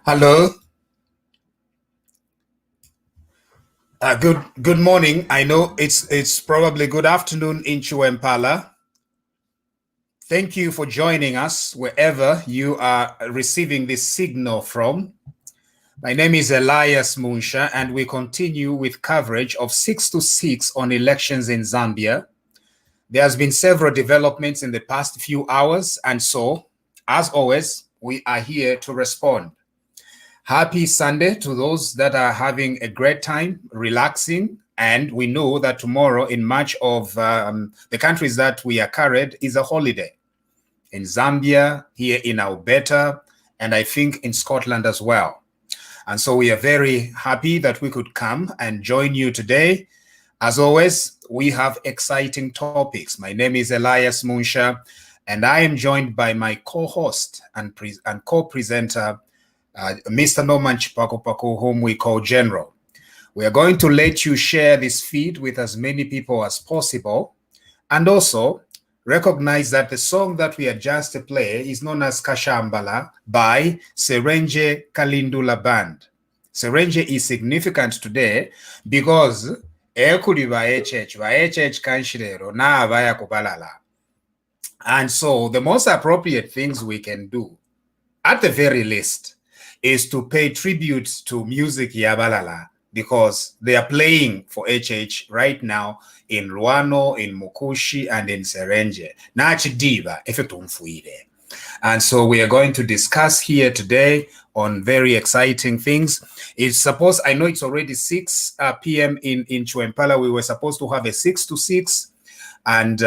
Hello. Good morning. I know it's probably good afternoon in Chiwempala. Thank you for joining us wherever you are receiving this signal from. My name is Elias Munsha, and we continue with coverage of 6 to 6 on elections in Zambia. There has been several developments in the past few hours, and so, as always, we are here to respond. Happy Sunday to those that are having a great time, relaxing. And we know that tomorrow in much of the countries that we are carried is a holiday. In Zambia, here in Alberta, and I think in Scotland as well. And so we are very happy that we could come and join you today. As always, we have exciting topics. My name is Elias Munsha, and I am joined by my co-host and co-presenter, Mr. Norman Chipakopako, whom we call General. We are going to let you share this feed with as many people as possible, and also recognize that the song that we are just to play is known as Kashambala by Serenje Kalindula Band. Serenje is significant today because and so the most appropriate things we can do, at the very least, is to pay tribute to music Yabalala, because they are playing for HH right now in Luano, in Mukushi, and in Serenje. Diva, and so we are going to discuss here today on very exciting things. I know it's already 6 p.m. in Chiwempala. We were supposed to have a 6 to 6, and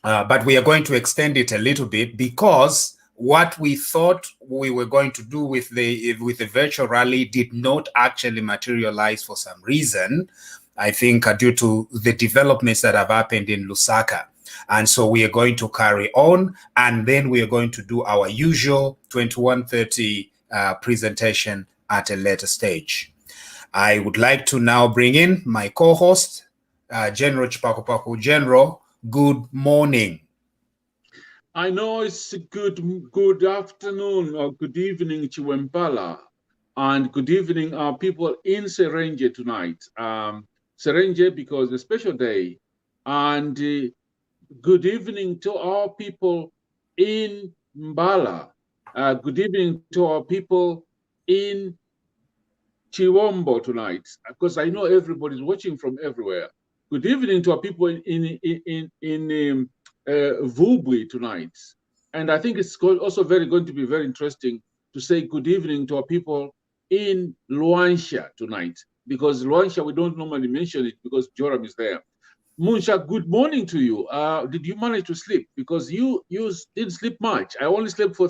but we are going to extend it a little bit because what we thought we were going to do with the virtual rally did not actually materialize for some reason, I think due to the developments that have happened in Lusaka. And so we are going to carry on, and then we are going to do our usual 21:30 presentation at a later stage. I would like to now bring in my co-host, General Chipakupaku. General, good morning. I know it's good afternoon or good evening, Chiwempala, and good evening, our people in Serenje tonight. Serenje, because it's a special day, and good evening to our people in Mbala. Good evening to our people in Chiwombo tonight, because I know everybody's watching from everywhere. Good evening to our people in Vubwi tonight, and I think it's also going to be very interesting to say good evening to our people in Luansha tonight, because Luansha, we don't normally mention it because Joram is there. Munsha, good morning to you. Did you manage to sleep? Because you didn't sleep much. I only slept for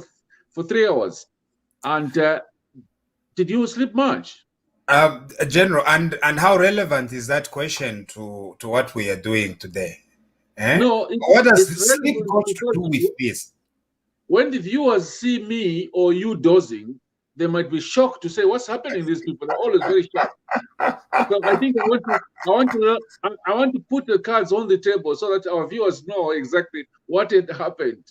3 hours. And did you sleep much? General, and how relevant is that question to what we are doing today? No, What does it's sleep relevant got to because do with this? when the viewers see me or you dozing, they might be shocked to say, "What's happening?" These people are always very shocked. So I think I want to put the cards on the table so that our viewers know exactly what had happened.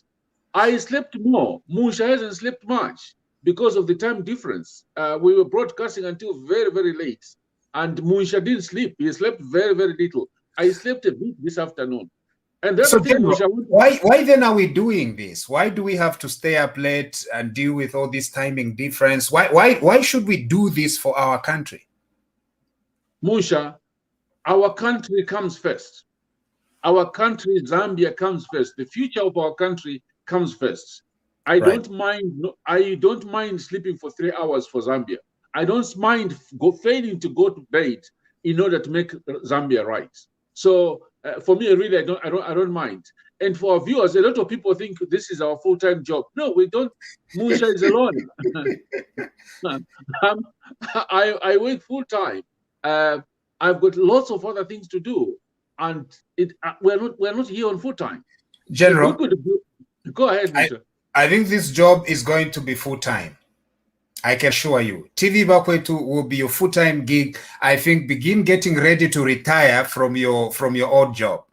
I slept more. Musha hasn't slept much because of the time difference. We were broadcasting until very, very late. And Musha didn't sleep. He slept very, very little. I slept a bit this afternoon. And the So, other thing, General, Musha, why then are we doing this? Why do we have to stay up late and deal with all this timing difference? Why should we do this for our country? Musha, our country comes first. Our country, Zambia, comes first. The future of our country comes first. I don't mind sleeping for 3 hours for Zambia. I don't mind failing to go to bed in order to make Zambia right. So for me, really, I don't mind. And for our viewers, a lot of people think this is our full-time job. No, we don't. Musha is a lawyer. I work full-time. I've got lots of other things to do, and we're not here on full-time. General, If we could go ahead, Musha. I think this job is going to be full-time. I can assure you. TV Bakwetu will be your full-time gig. I think begin getting ready to retire from your old job.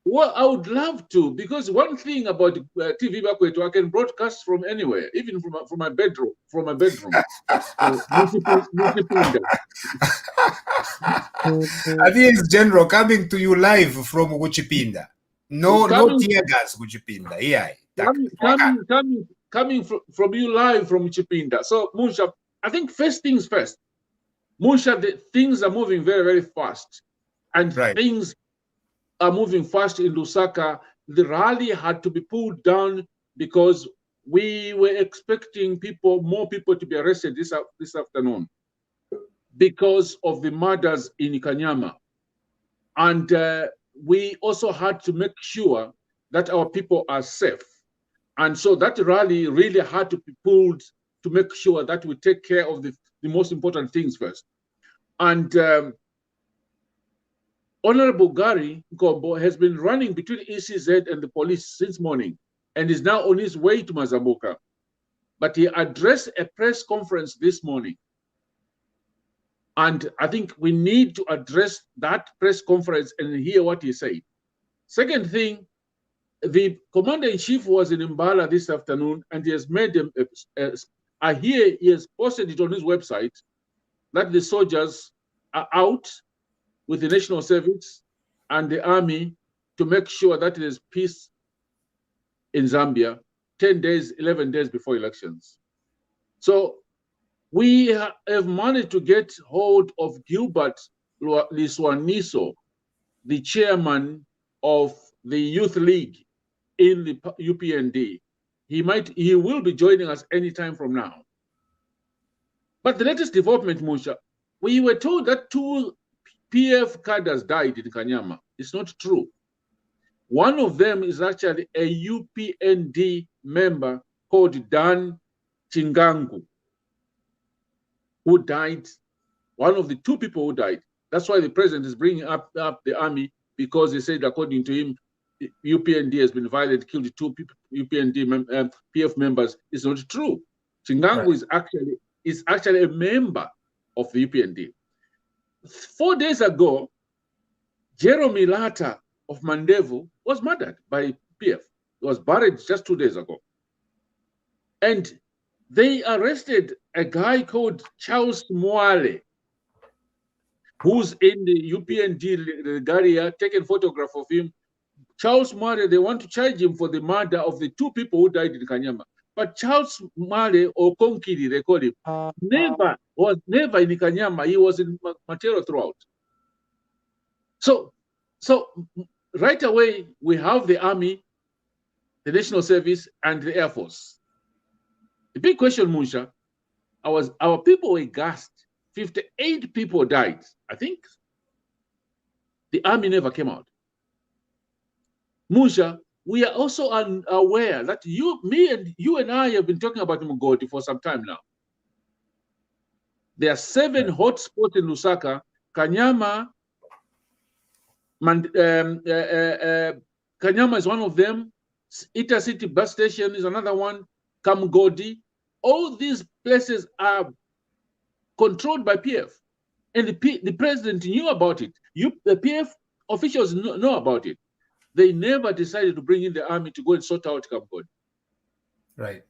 Well, I would love to, because one thing about TV Bakwetu, I can broadcast from anywhere, even from my bedroom. I think it's General coming to you live from Uchipinda. No tear gas, Uchipinda. Yeah. Coming from you live from Chipinda. So, Musha, I think first things first. Musha, things are moving very, very fast. And things are moving fast in Lusaka. The rally had to be pulled down because we were expecting more people to be arrested this afternoon because of the murders in Kanyama. And we also had to make sure that our people are safe. And so that rally really had to be pulled to make sure that we take care of the most important things first. And Honorable Gary Nkombo has been running between ECZ and the police since morning and is now on his way to Mazambuka. But he addressed a press conference this morning. And I think we need to address that press conference and hear what he said. Second thing, the commander-in-chief was in Mbala this afternoon, and he has made I hear he has posted it on his website that the soldiers are out with the national service and the army to make sure that there is peace in Zambia 10 days, 11 days before elections. So we have managed to get hold of Gilbert Liswaniso, the chairman of the Youth League in the UPND. He will be joining us anytime from now. But the latest development, Musha, we were told that 2 PF cadres died in Kanyama. It's not true. One of them is actually a UPND member called Dan Chingangu, who died, one of the 2 people who died. That's why the president is bringing up the army, because he said, according to him, UPND has been violated, killed 2 UPND PF members. It's not true. Chingangu is actually a member of the UPND. 4 days ago, Jeremy Lata of Mandevu was murdered by PF. He was buried just 2 days ago. And they arrested a guy called Charles Mwale, who's in the UPND regalia, taken photograph of him. Charles Mwale, they want to charge him for the murder of the 2 people who died in Kanyama. But Charles Mwale, or Konkiri, they call him, was never in Kanyama. He was in Matero throughout. So right away, we have the army, the national service, and the Air Force. The big question, Musha, our people were gassed. 58 people died. I think the army never came out. Musha, we are also aware that you and I have been talking about Mugodi for some time now. There are 7 hotspots in Lusaka. Kanyama, Kanyama is one of them. Ita City bus station is another one. Kamgodi. All these places are controlled by PF. And the president knew about it. The PF officials know about it. They never decided to bring in the army to go and sort out Kamgodi. Right.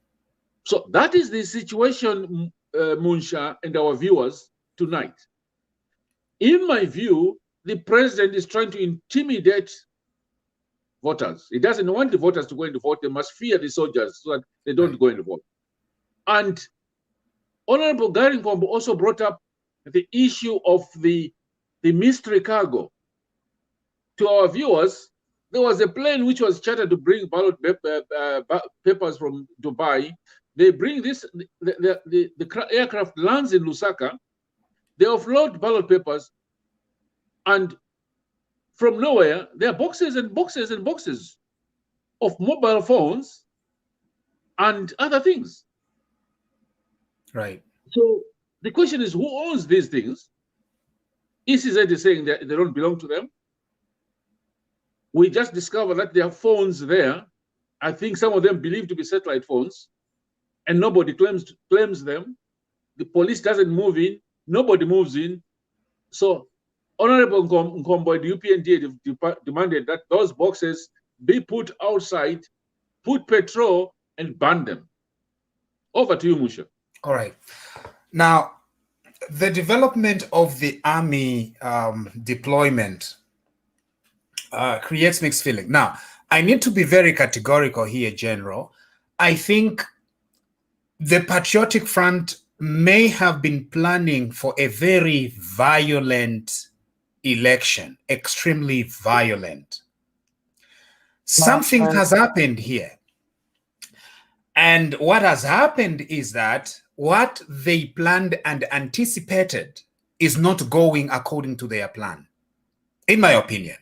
So that is the situation, Munsha and our viewers tonight. In my view, the president is trying to intimidate voters. He doesn't want the voters to go and vote. They must fear the soldiers so that they don't go and vote. And Honorable Gary Nkombo also brought up the issue of the mystery cargo. To our viewers, there was a plane which was chartered to bring ballot papers from Dubai. They bring this, the aircraft lands in Lusaka. They offload ballot papers, and from nowhere, there are boxes and boxes and boxes of mobile phones and other things. Right. So the question is, who owns these things? ECZ is saying that they don't belong to them. We just discovered that there are phones there. I think some of them believed to be satellite phones, and nobody claims them. The police doesn't move in. Nobody moves in. So Honorable Nkombo, the UPND demanded that those boxes be put outside, put petrol, and burn them. Over to you, Musha. All right. Now, the development of the army deployment creates mixed feeling. Now, I need to be very categorical here, General. I think the Patriotic Front may have been planning for a very violent election, extremely violent. Something has happened here. And what has happened is that what they planned and anticipated is not going according to their plan, in my opinion.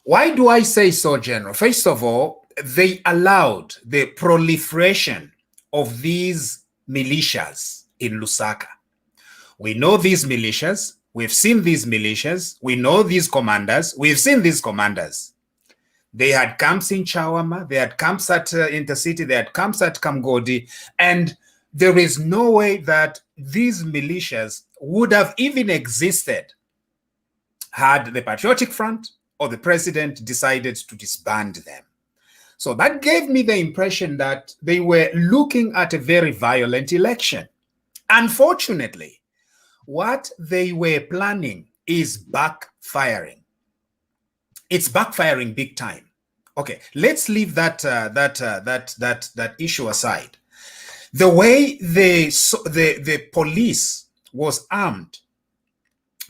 Why do I say so, General? First of all, they allowed the proliferation of these militias in Lusaka. We know these militias. We've seen these militias. We know these commanders. We've seen these commanders. They had camps in Chawama. They had camps at Intercity. They had camps at Kamgodi. And there is no way that these militias would have even existed had the Patriotic Front or the president decided to disband them. So that gave me the impression that they were looking at a very violent election. Unfortunately, what they were planning is backfiring. It's backfiring big time. Okay, let's leave that issue aside. The way the police was armed,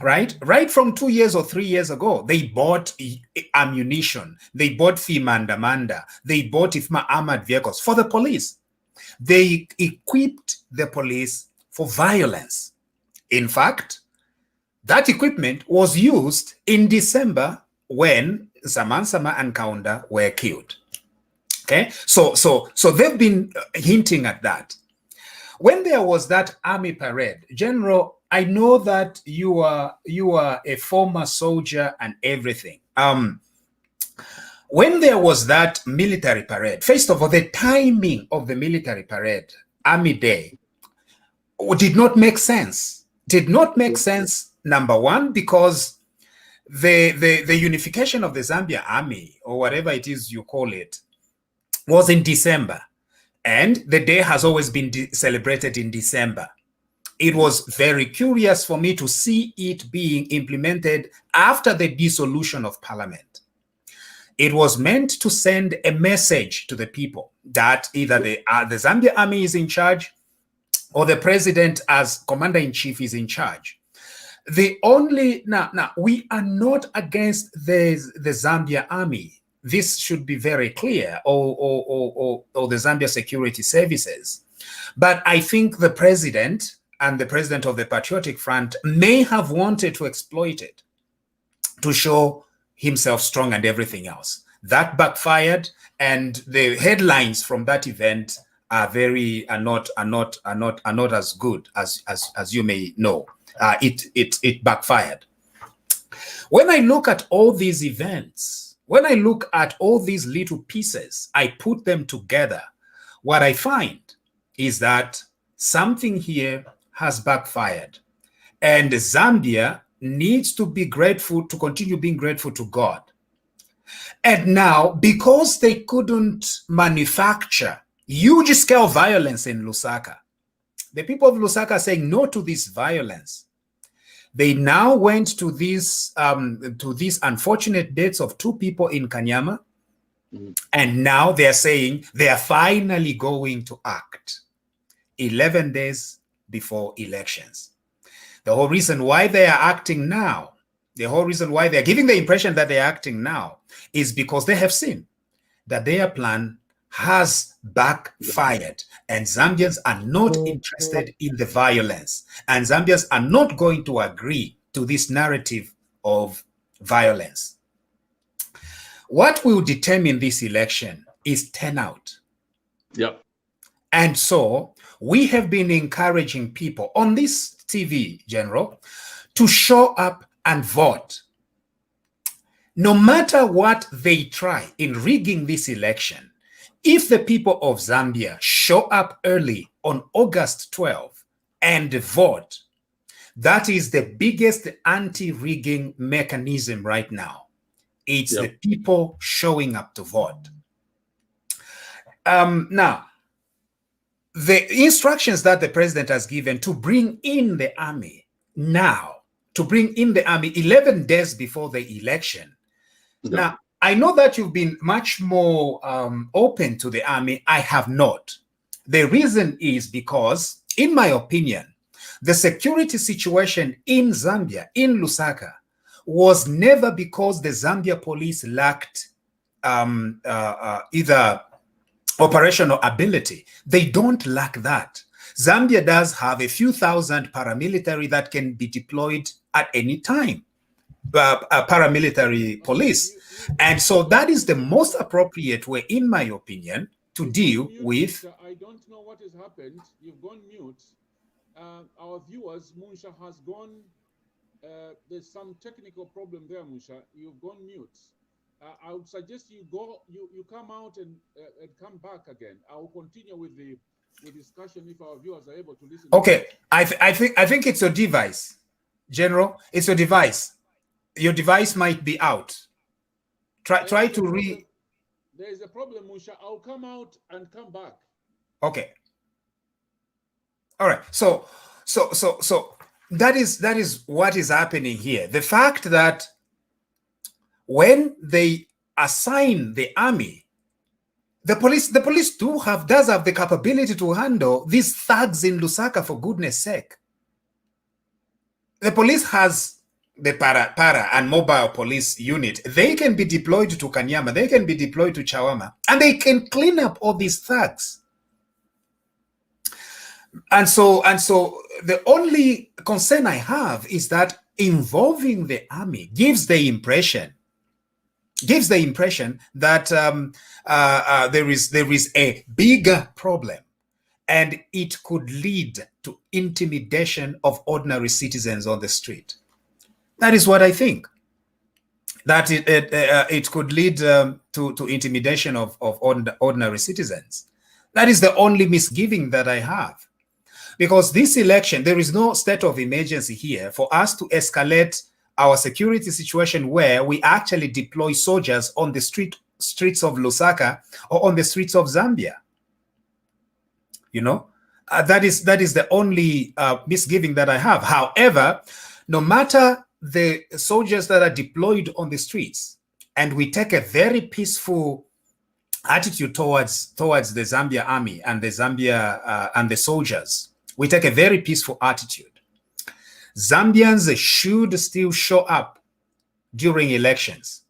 right from 2 years or 3 years ago, they bought ammunition, they bought Fimandamanda, they bought Ifma armored vehicles for the police. They equipped the police for violence. In fact, that equipment was used in December when Zamansama and Kaunda were killed. Okay, so they've been hinting at that. When there was that army parade, General, I know that you are a former soldier and everything. When there was that military parade, first of all, the timing of the military parade, Army Day, did not make sense. Did not make sense, number one, because the unification of the Zambia army, or whatever it is you call it, was in December. And the day has always been celebrated in December. It was very curious for me to see it being implemented after the dissolution of parliament. It was meant to send a message to the people that either the Zambia army is in charge or the president as commander-in-chief is in charge. Now we are not against the Zambia army. this should be very clear, or the Zambia Security Services. But I think the president and the president of the Patriotic Front may have wanted to exploit it to show himself strong and everything else. That backfired, and the headlines from that event are not as good as you may know. It backfired. When I look at all these events, when I look at all these little pieces, I put them together, what I find is that something here has backfired, and Zambia needs to be grateful, to continue being grateful to God. And now, because they couldn't manufacture huge scale violence in Lusaka, the people of Lusaka are saying no to this violence. They now went to these unfortunate deaths of 2 people in Kanyama, and now they're saying they are finally going to act 11 days before elections. The whole reason why they are acting now, the whole reason why they're giving the impression that they're acting now, is because they have seen that their plan has backfired, and Zambians are not interested in the violence, and Zambians are not going to agree to this narrative of violence. What will determine this election is turnout. Yep. And so we have been encouraging people on this TV, General, to show up and vote. No matter what they try in rigging this election, if the people of Zambia show up early on August 12 and vote, that is the biggest anti-rigging mechanism right now. It's the people showing up to vote. Now, the instructions that the president has given to bring in the army now, to bring in the army 11 days before the election. Now, I know that you've been much more open to the army. I have not. The reason is because, in my opinion, the security situation in Zambia, in Lusaka, was never because the Zambia police lacked either operational ability. They don't lack that. Zambia does have a few thousand paramilitary that can be deployed at any time, paramilitary police. And so that is the most appropriate way, in my opinion, to deal with... I don't know what has happened. You've gone mute. Our viewers, Munsha has gone... there's some technical problem there, Munsha. You've gone mute. I would suggest you come out and come back again. I will continue with the discussion if our viewers are able to listen. Okay, I think it's your device, General. It's your device. Your device might be out. Try to re. There is a problem, Musha. I'll come out and come back. Okay. All right. So that is what is happening here. The fact that when they assign the army, the police does have the capability to handle these thugs in Lusaka, for goodness sake. The police has the para and mobile police unit. They can be deployed to Kanyama, they can be deployed to Chawama, and they can clean up all these thugs. And so the only concern I have is that involving the army gives the impression that there is a bigger problem, and it could lead to intimidation of ordinary citizens on the street. That is what I think. That it could lead to intimidation of ordinary citizens. That is the only misgiving that I have. Because this election, there is no state of emergency here for us to escalate our security situation where we actually deploy soldiers on the streets of Lusaka or on the streets of Zambia. You know, that is the only misgiving that I have. However, no matter the soldiers that are deployed on the streets, and we take a very peaceful attitude towards the Zambia army and the Zambia and the soldiers, we take a very peaceful attitude. Zambians should still show up during elections,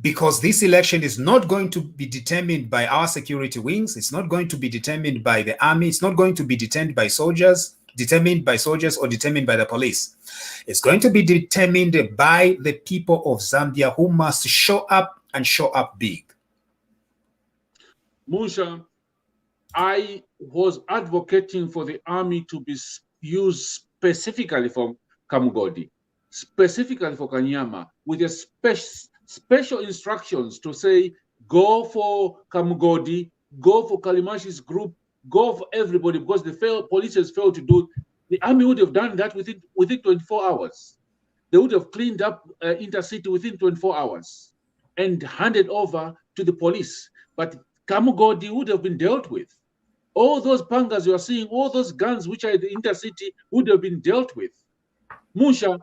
because this election is not going to be determined by our security wings. It's not going to be determined by the army. It's not going to be determined by soldiers or determined by the police. It's going to be determined by the people of Zambia, who must show up and show up big. Musha, I was advocating for the army to be used specifically for Kamugodi, specifically for Kanyama, with a special instructions to say, go for Kamugodi, go for Kalimashi's group, go for everybody, because the police has failed to do. The army would have done that within 24 hours. They would have cleaned up Intercity within 24 hours and handed over to the police. But Kamugodi would have been dealt with. All those pangas you are seeing, all those guns which are in the Intercity would have been dealt with. Musha,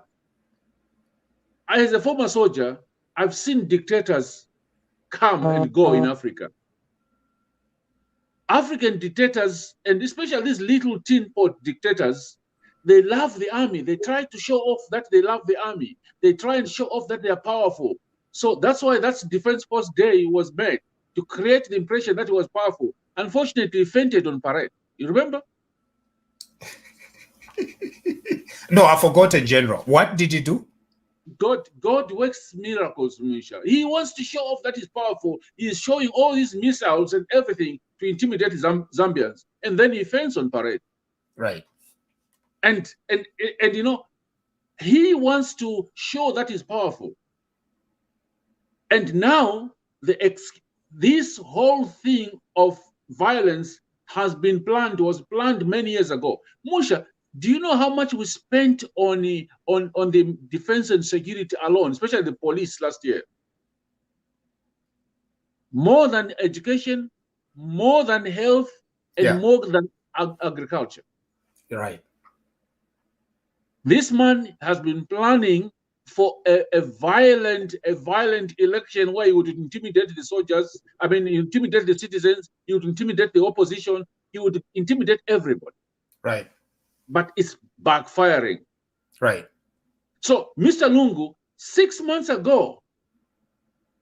as a former soldier, I've seen dictators come and go in Africa. African dictators, and especially these little tin pot dictators, they love the army. They try to show off that they love the army. They try and show off that they are powerful. So that's why that Defense Force Day was made, to create the impression that it was powerful. Unfortunately, he fainted on parade. You remember? No, I forgot, General. What did he do? God works miracles, Misha. He wants to show off that he's powerful. He's showing all these missiles and everything to intimidate Zambians, and then he faints on parade. Right. And you know, he wants to show that he's powerful. And now this whole thing of violence was planned many years ago. Musha, do you know how much we spent on the defense and security alone, especially the police last year? More than education, more than health, and more than agriculture. You're right. This man has been planning for a violent election where he would intimidate the soldiers. I mean, intimidate the citizens. He would intimidate the opposition. He would intimidate everybody. Right. But it's backfiring. Right. So, Mr. Lungu, 6 months ago,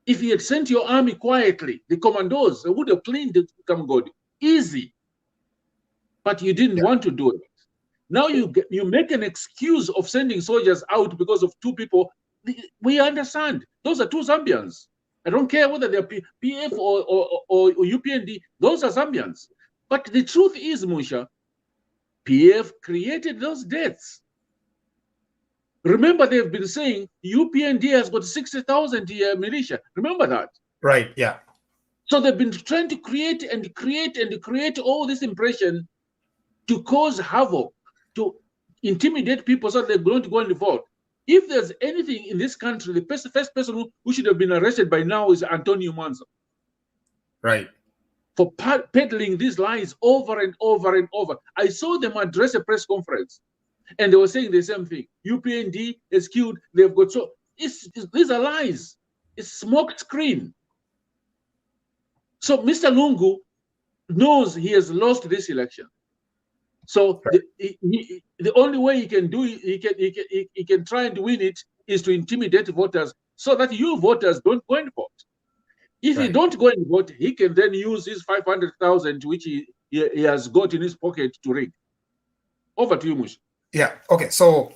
if he had sent your army quietly, the commandos, they would have cleaned the Kamugodi. Easy. But you didn't want to do it. Now you make an excuse of sending soldiers out because of two people. We understand. Those are two Zambians. I don't care whether they're PF or UPND. Those are Zambians. But the truth is, Musha, PF created those deaths. Remember, they've been saying UPND has got 60,000 militia. Remember that? Right, yeah. So they've been trying to create all this impression to cause havoc, to intimidate people so they're going to go and vote. If there's anything in this country, the first person who should have been arrested by now is Antonio Manzo. Right. For peddling these lies over and over and over. I saw them address a press conference, and they were saying the same thing. UPND is killed. They've got so. These are lies. It's smoke screen. So Mr. Lungu knows he has lost this election. So the only way he can do it, he can try and win it, is to intimidate voters so that you voters don't go and vote. If you don't go and vote, he can then use his 500,000 which he has got in his pocket to rig. Over to you, Mush. Yeah. Okay. So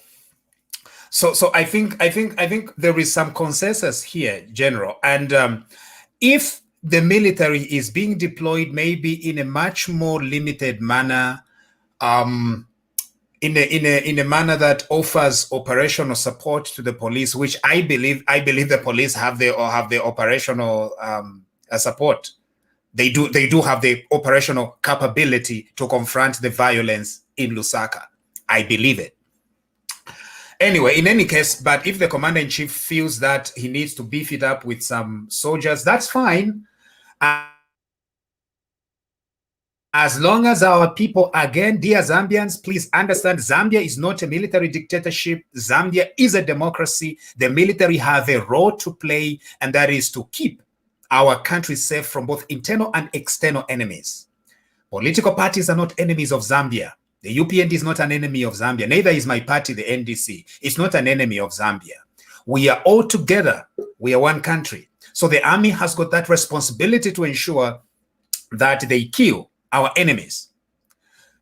I think there is some consensus here, General, and if the military is being deployed maybe in a much more limited manner, in a manner that offers operational support to the police, which I believe the police have their operational support. They do have the operational capability to confront the violence in Lusaka. I believe it. Anyway, in any case, but if the commander-in-chief feels that he needs to beef it up with some soldiers, that's fine. As long as our people, again, dear Zambians, please understand, Zambia is not a military dictatorship. Zambia is a democracy. The military have a role to play, and that is to keep our country safe from both internal and external enemies. Political parties are not enemies of Zambia. The UPND is not an enemy of Zambia. Neither is my party, the NDC. It's not an enemy of Zambia. We are all together. We are one country. So the army has got that responsibility to ensure that they kill our enemies.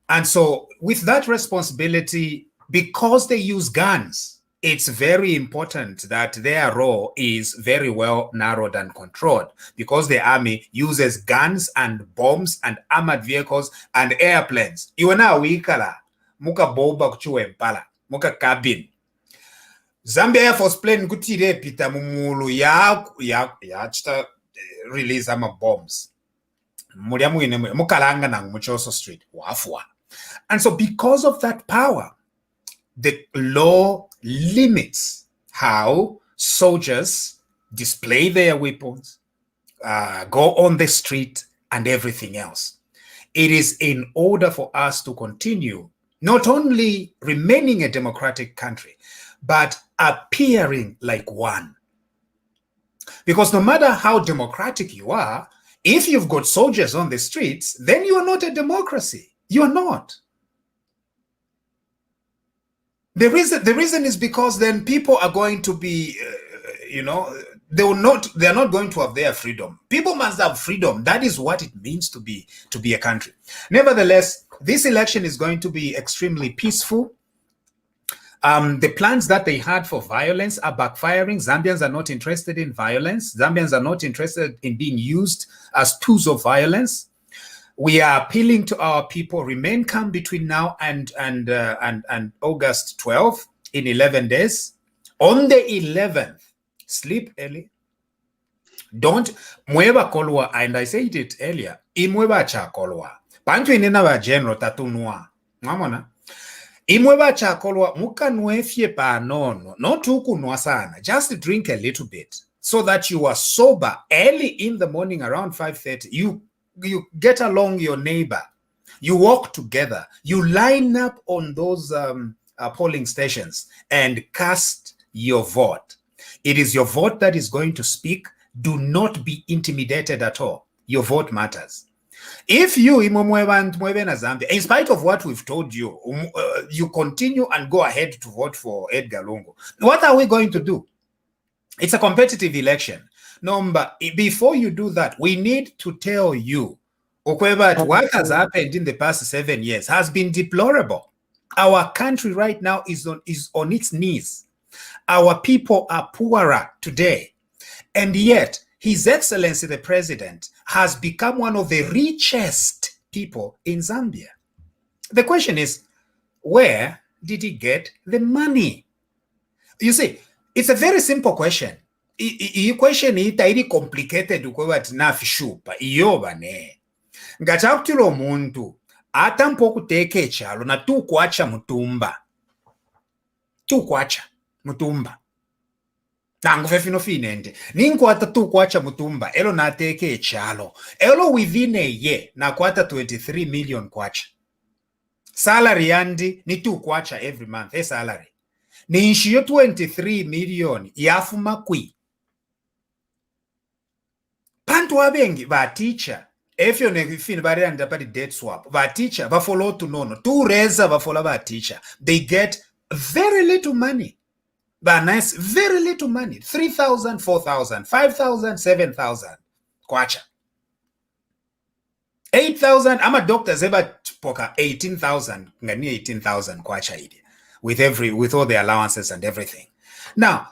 And so with that responsibility, because they use guns, it's very important that their role is very well narrowed and controlled, because the army uses guns and bombs and armored vehicles and airplanes. Iwana wikala muka boba kuchiwempala muka cabin. Zambia Air Force plane kutire pita mumulu ya chita release ama bombs. Mukalanga na Muchoso Street wafua. And so because of that power, the law limits how soldiers display their weapons, go on the street, and everything else. It is in order for us to continue not only remaining a democratic country, but appearing like one. Because no matter how democratic you are, if you've got soldiers on the streets, then you are not a democracy. You are not. The reason is because then people are going to be, they are not going to have their freedom. People must have freedom. That is what it means to be a country. Nevertheless, this election is going to be extremely peaceful. The plans that they had for violence are backfiring. Zambians are not interested in violence. Zambians are not interested in being used as tools of violence. We are appealing to our people, remain calm between now and August 12 in 11 days. On the 11th, sleep early. Don't mweba kolwa, and I said it earlier, imweba cha kolwa. Pantu inena wa general tatunua. Mwamona? Imweba cha kolwa muka nuefye pa nono. Not tuku nwa sana. Just drink a little bit so that you are sober early in the morning around 5:30. You get along your neighbor, you walk together, you line up on those polling stations and cast your vote. It is your vote that is going to speak. Do not be intimidated at all. Your vote matters. If you, in spite of what we've told you, you continue and go ahead to vote for Edgar Lungu, what are we going to do? It's a competitive election. Number, before you do that, we need to tell you, what has happened in the past 7 years has been deplorable. Our country right now is on its knees. Our people are poorer today. And yet, His Excellency the President has become one of the richest people in Zambia. The question is, where did he get the money? You see, it's a very simple question. Iyi question itairi complicated ukwebati nafishupa iyoba ne ngachakutilo muntu ata mpoku teke chalo na tukwacha mutumba tangu fefino finende ninkwata tukwacha mutumba elo na teke chalo elo within a year na kwata 23 million kwacha salary yandi ni tukwacha every month salary ni inshiyo 23 million yafuma kwi pantu wabengi ba teacher efyo nekifini bari anda pali debt swap ba teacher ba follow to nono tu reza ba follow ba teacher, they get very little money, ba nice very little money, 3,000 4,000 5,000 7,000 kwacha 8,000 ama doctors eba poka 18,000 ngani 18,000 kwacha idi with all the allowances and everything. Now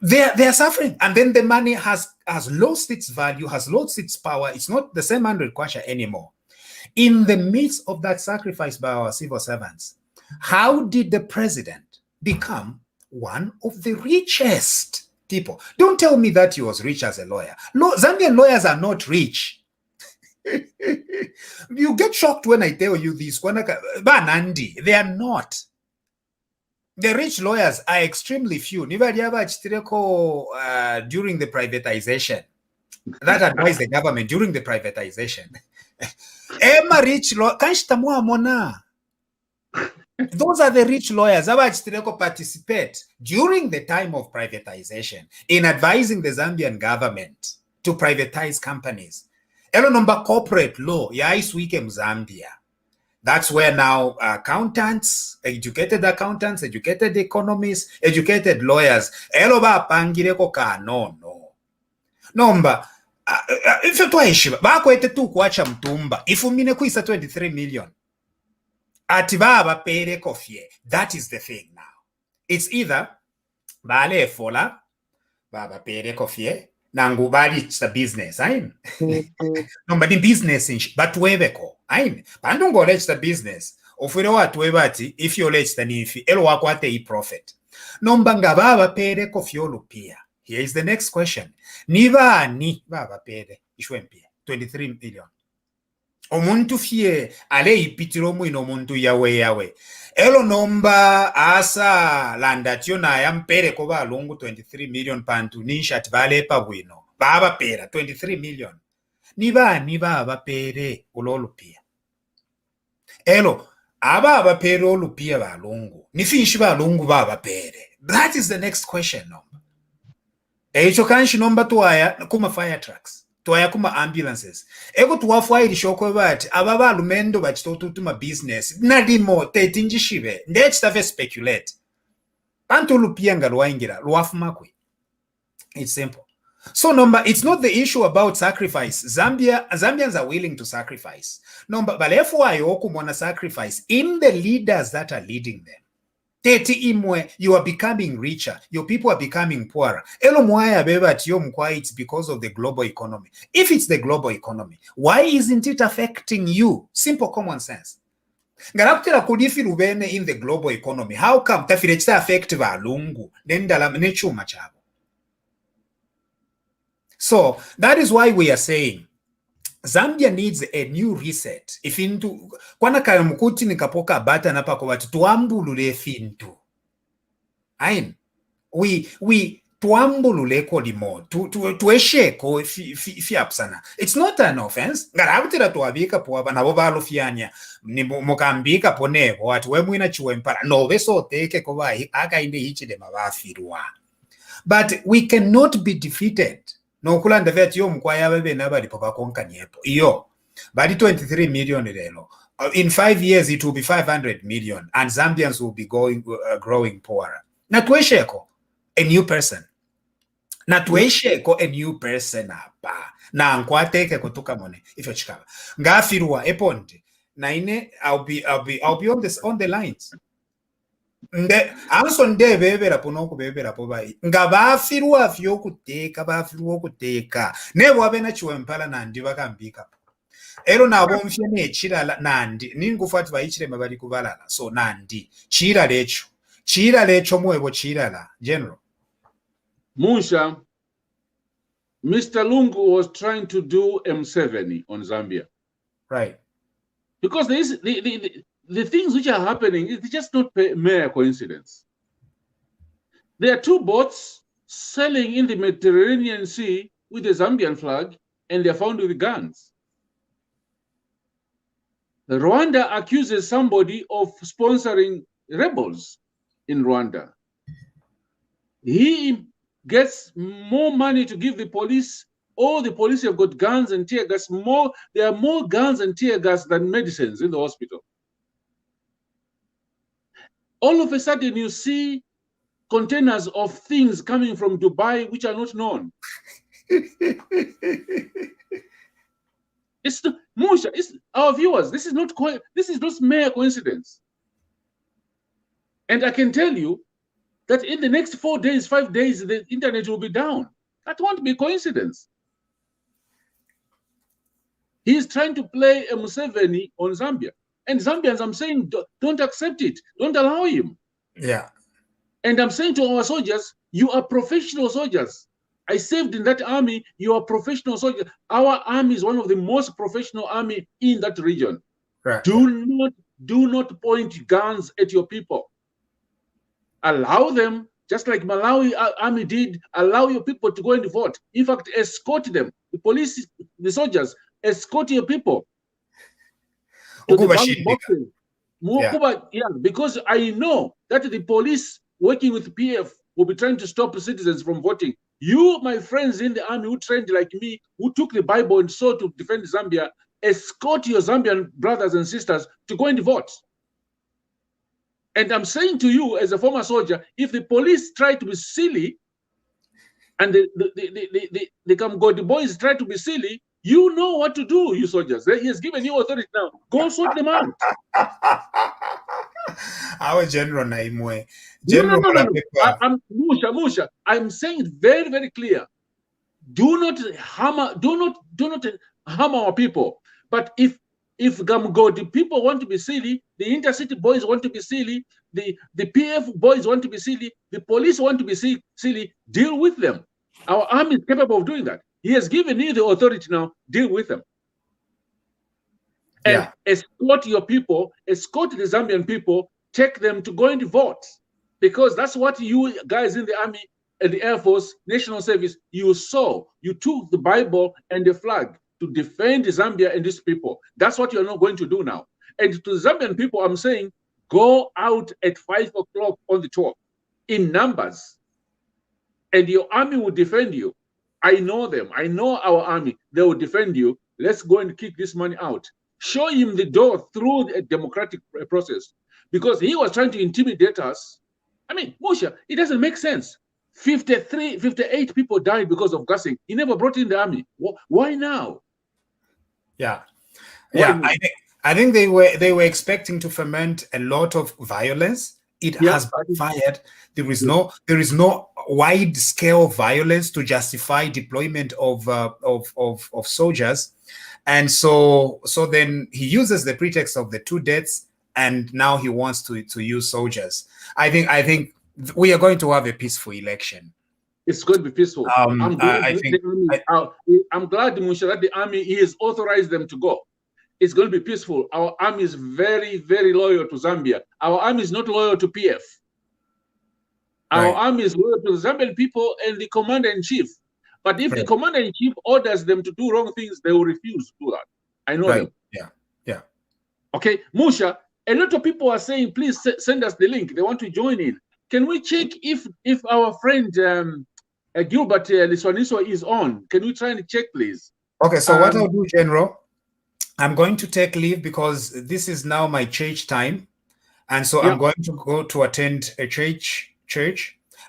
they are suffering, and then the money has lost its value, has lost its power. It's not the same 100 kwacha anymore. In the midst of that sacrifice by our civil servants, how did the president become one of the richest people? Don't tell me that he was rich as a lawyer. Zambian lawyers are not rich. You get shocked when I tell you this. Banandi, they are not. The rich lawyers are extremely few. During the privatization, that advised the government during the privatization. Emma rich lawyer, those are the rich lawyers who participate during the time of privatization in advising the Zambian government to privatize companies. Elo number corporate law, yaiswike Zambia. That's where now accountants, educated economists, educated lawyers, no. nomba ife twayishiba bakwete tukwacha mtumba ifumine kuisa 23 million ati babapere kofye. That is the thing now. It's either bale fola babapere kofye nangu balichita business ayin nomba ni business inshi batwebeko ayin bantu ngolechita business ofwire watwe bati if yolechita nifi elo wakwate I profit nomba nga babapere kofye olupia. Here is the next question. Ni bani babapere ishwempia 23 million omuntu fye ale ipitiro mwino omuntu yawe elo nomba asa landa tyo naye ampere ko balungu 23 million pantu nishat balepa bwino babapera 23 million. Ni bani babapere ololupia elo ababapere olupia balungu nifinshi balungu babapere. That is the next question nomba. Echo kanshi nomba tuwaya kuma fire trucks tuwaya kuma ambulances eko tuwafwairi shoko bati aba balumendo bachitotutuma business nadimo tetinjishibe ndechitafe speculate pantu lupia nga lwaingira lwafumakwe. It's simple. So nomba, it's not the issue about sacrifice. Zambians are willing to sacrifice nomba balefu wayo okumona sacrifice in the leaders that are leading them. Teti imwe, you are becoming richer. Your people are becoming poorer. Elo mwaya beba tiyo mkwa, it's because of the global economy. If it's the global economy, why isn't it affecting you? Simple common sense. Ngaraputela kudifi rubene in the global economy. How come tafirechita affect valungu? Nendala nechuma chabo. So that is why we are saying Zambia needs a new reset. If into kwana kaya mkuti nikapoka bata napa kwa watu tuambulule fintu. Ain, we tuambulule kodimo, tuesheko fiapsana. It's not an offense. Ngarabutira tuwabika po na bobalo fianya ni mukambika ponebo watu wemwina chiwempara. No beso teke kwa aka inde hichi de mabafirwa. But we cannot be defeated. No kulanda vet yo mkwaya bebe nabali papa konka nyepo. Iyo, badi 23 million lelo. In 5 years it will be 500 million and Zambians will be growing poorer. Natuesheko, a new person. Natuesheko, a new person apa. Na nkwateke kutuka mone, ifyo chikaba. Ngafirwa, eponte. Na ine, I'll be on the lines. Anso nde bebera ponoku bebera pobai nga bafirwa afyo kuteka nebo abena chiwempala nandi bakambika ero nabo mfye nechirala nandi ningufati bayichire mabali kubalala so nandi chira lecho mwebo chirala general Musha. Mr. Lungu was trying to do M7 on Zambia, right? Because there is the things which are happening, it's just not mere coincidence. There are two boats sailing in the Mediterranean Sea with the Zambian flag, and they're found with guns. Rwanda accuses somebody of sponsoring rebels in Rwanda. He gets more money to give the police. All the police have got guns and tear gas. There are more guns and tear gas than medicines in the hospital. All of a sudden, you see containers of things coming from Dubai which are not known. It's our viewers. This is not mere coincidence. And I can tell you that in the next 4 days, 5 days, the internet will be down. That won't be coincidence. He's trying to play a Museveni on Zambia. And Zambians, I'm saying, don't accept it. Don't allow him. Yeah. And I'm saying to our soldiers, you are professional soldiers. I served in that army. You are professional soldiers. Our army is one of the most professional army in that region. Right. Do not point guns at your people. Allow them, just like Malawi army did, allow your people to go and vote. In fact, escort them. The police, the soldiers, escort your people. Because I know that the police working with PF will be trying to stop citizens from voting. You, my friends in the army who trained like me, who took the Bible and sought to defend Zambia, escort your Zambian brothers and sisters to go and vote. And I'm saying to you, as a former soldier, if the police try to be silly and the Kamgodi boys try to be silly, you know what to do, you soldiers. He has given you authority now. Go sort them out. Our General Naimwe. No. I'm Musha. I'm saying it very, very clear. Do not hammer our people. But if Gamgodi people want to be silly, the intercity boys want to be silly, the PF boys want to be silly, the police want to be silly, deal with them. Our army is capable of doing that. He has given you the authority now, deal with them. And escort your people, escort the Zambian people, take them to go and vote. Because that's what you guys in the army and the Air Force, National Service, you saw. You took the Bible and the flag to defend Zambia and these people. That's what you're not going to do now. And to the Zambian people, I'm saying, go out at 5 o'clock on the 12th in numbers. And your army will defend you. I know them. I know our army. They will defend you. Let's go and kick this man out. Show him the door through the democratic process. Because he was trying to intimidate us. I mean, Moshe, it doesn't make sense. 58 people died because of gassing. He never brought in the army. Why now? I think they were expecting to ferment a lot of violence. It has backfired. There is no wide scale violence to justify deployment of soldiers, and so then he uses the pretext of the 2 deaths, and now he wants to use soldiers. I think we are going to have a peaceful election. It's going to be peaceful. I'm glad, Musha, that the army, he has authorized them to go. It's going to be peaceful. Our army is very, very loyal to Zambia. Our army is not loyal to PF. Our army is loyal to the Zambian people and the commander-in-chief. But if the commander-in-chief orders them to do wrong things, they will refuse to do that. I know them. Yeah. Okay, Musha, a lot of people are saying, please send us the link. They want to join in. Can we check if our friend Gilbert Liswaniso is on? Can we try and check, please? Okay, so what I'll do, General, I'm going to take leave because this is now my church time, and so I'm going to go to attend a church.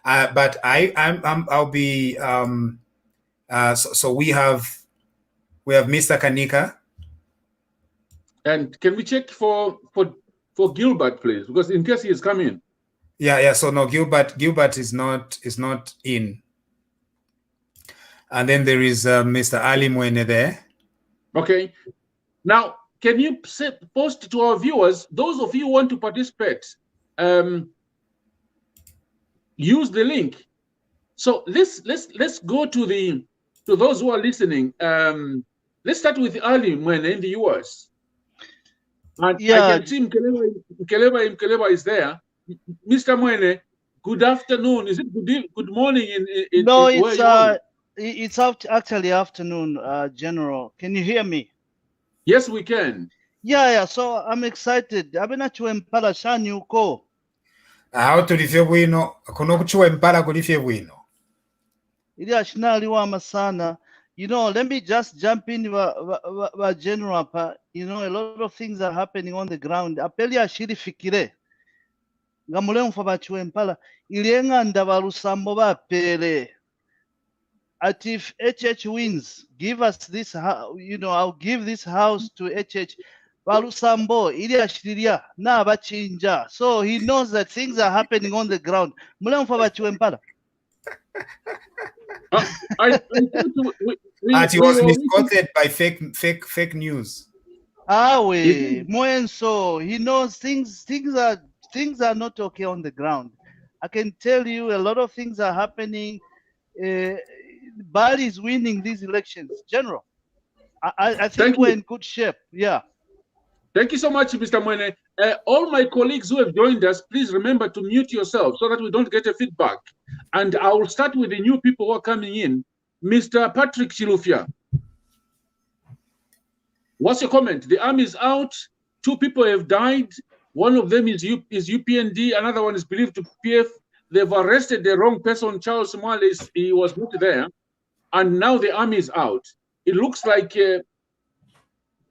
But I'll be so we have Mr. Kanika. And can we check for Gilbert, please? Because in case he is coming. Yeah. So no, Gilbert is not in. And then there is Mr. Ali Mwene there. Okay. Now, can you post to our viewers, those of you who want to participate, use the link. So let's go to those who are listening. Let's start with Ali Mwene in the US. And I can see Mkeleba is there. Mr. Mwene, good afternoon. Is it good morning in No, it's actually afternoon, General. Can you hear me? Yes, we can. Yeah. So I'm excited. Abenachiwempala shani uko. Aho tulifye bwino, kuno kuchiwempala kulifye bwino. Ili ashinali wama sana. You know, let me just jump in General. You know, a lot of things are happening on the ground. Apeli ashiri fikire. Ngamule mfabachiwempala. Ilienga ndabalusambo bapele. At if HH wins, give us this, you know, I'll give this house to HH. Balusambo, Ilya Shiriya, na bachinja. So he knows that things are happening on the ground. Mulemfa bachiwempala. He was misquoted by fake news. Mwenso, he knows things are not okay on the ground. I can tell you a lot of things are happening. Bali is winning these elections, General. I think we're in good shape. Yeah. Thank you so much, Mr. Mwene. All my colleagues who have joined us, please remember to mute yourself so that we don't get a feedback. And I will start with the new people who are coming in. Mr. Patrick Chilufya, what's your comment? The army is out. 2 people have died. One of them is UPND. Another one is believed to PF. They've arrested the wrong person, Charles Mwale. He was not there. And now the army is out. It looks like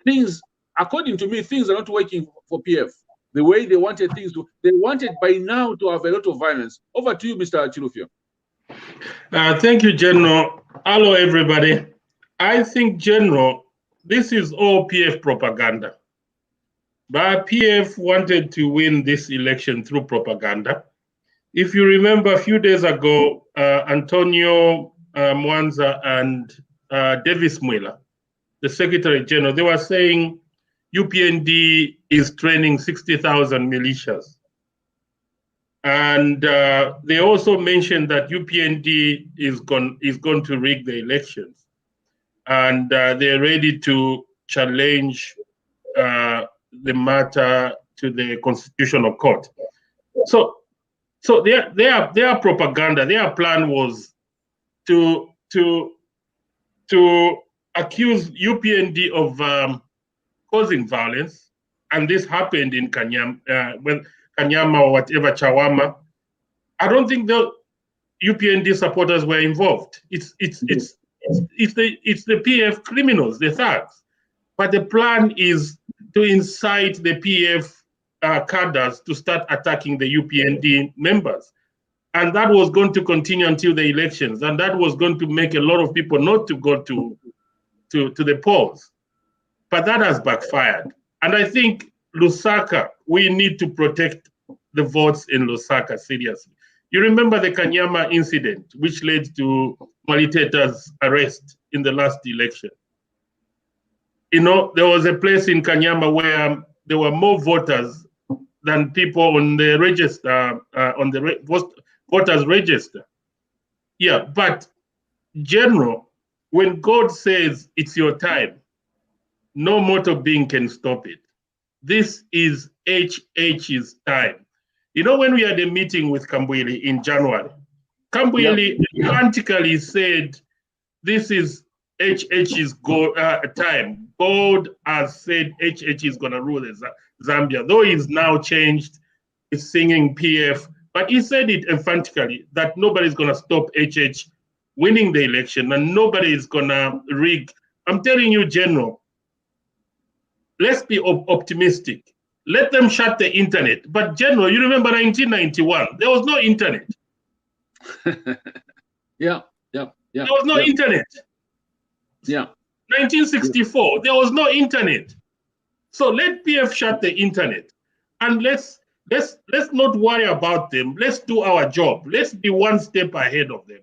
things, according to me, things are not working for PF the way they wanted things to. They wanted by now to have a lot of violence. Over to you, Mr. Chilufya. Thank you, General. Hello, everybody. I think, General, this is all PF propaganda. But PF wanted to win this election through propaganda. If you remember a few days ago, Antonio Mwanza and Davis Mwela, the Secretary General, they were saying UPND is training 60,000 militias. And they also mentioned that UPND is going to rig the elections. And they're ready to challenge the matter to the Constitutional Court. So their propaganda, their plan was to accuse UPND of causing violence, and this happened in when Kanyama or whatever, Chawama. I don't think the UPND supporters were involved. It's the PF criminals, the thugs. But the plan is to incite the PF cadres to start attacking the UPND members. And that was going to continue until the elections. And that was going to make a lot of people not to go to the polls. But that has backfired. And I think Lusaka, we need to protect the votes in Lusaka seriously. You remember the Kanyama incident, which led to Mwaliteta's arrest in the last election. You know, there was a place in Kanyama where there were more voters than people on the register, voters register. Yeah, but General, when God says it's your time, no mortal being can stop it. This is HH's time. You know, when we had a meeting with Kambwili in January, Kambwili frantically said, this is HH's time. God has said HH is going to rule Zambia. Though he's now changed, he's singing PF, but he said it emphatically that nobody's going to stop HH winning the election and nobody is going to rig. I'm telling you, General, let's be optimistic. Let them shut the internet. But General, you remember 1991, there was no internet. Yeah. There was no internet. Yeah. 1964, there was no internet. So let PF shut the internet, and let's not worry about them. Let's do our job. Let's be one step ahead of them.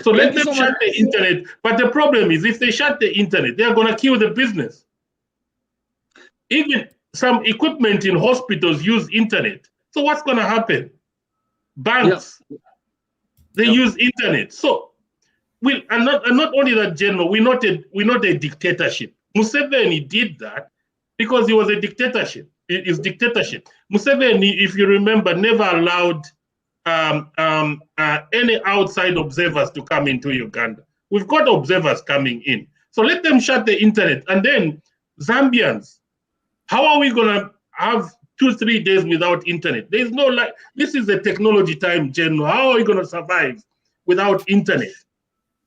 So let them shut the internet. But the problem is, if they shut the internet, they are going to kill the business. Even some equipment in hospitals use internet. So what's going to happen? Banks, they use internet. So and not only that, General, we're not a dictatorship. Museveni did that because he was a dictatorship. It's dictatorship. Museveni, if you remember, never allowed any outside observers to come into Uganda. We've got observers coming in. So let them shut the internet. And then Zambians, how are we going to have 2-3 days without internet? There's no this is a technology time, General. How are we going to survive without internet?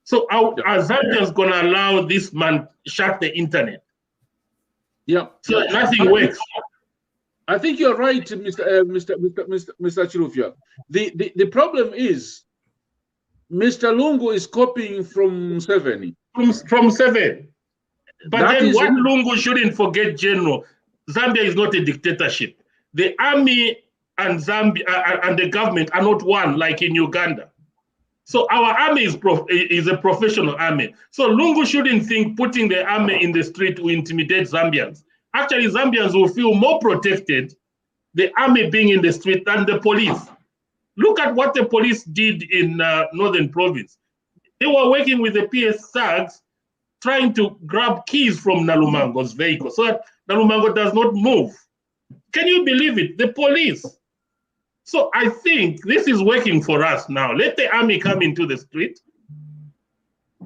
So are Zambians going to allow this man shut the internet? Yeah. So nothing works. I think you're right, Mr. Chirufya. The problem is Mr. Lungu is copying from Museveni. From Seven. But then what Lungu shouldn't forget, General, Zambia is not a dictatorship. The army and Zambia and the government are not one like in Uganda. So our army is a professional army. So Lungu shouldn't think putting the army in the street will intimidate Zambians. Actually, Zambians will feel more protected, the army being in the street, than the police. Look at what the police did in Northern Province. They were working with the PS thugs, trying to grab keys from Nalumango's vehicle so that Nalumango does not move. Can you believe it? The police. So I think this is working for us now. Let the army come into the street,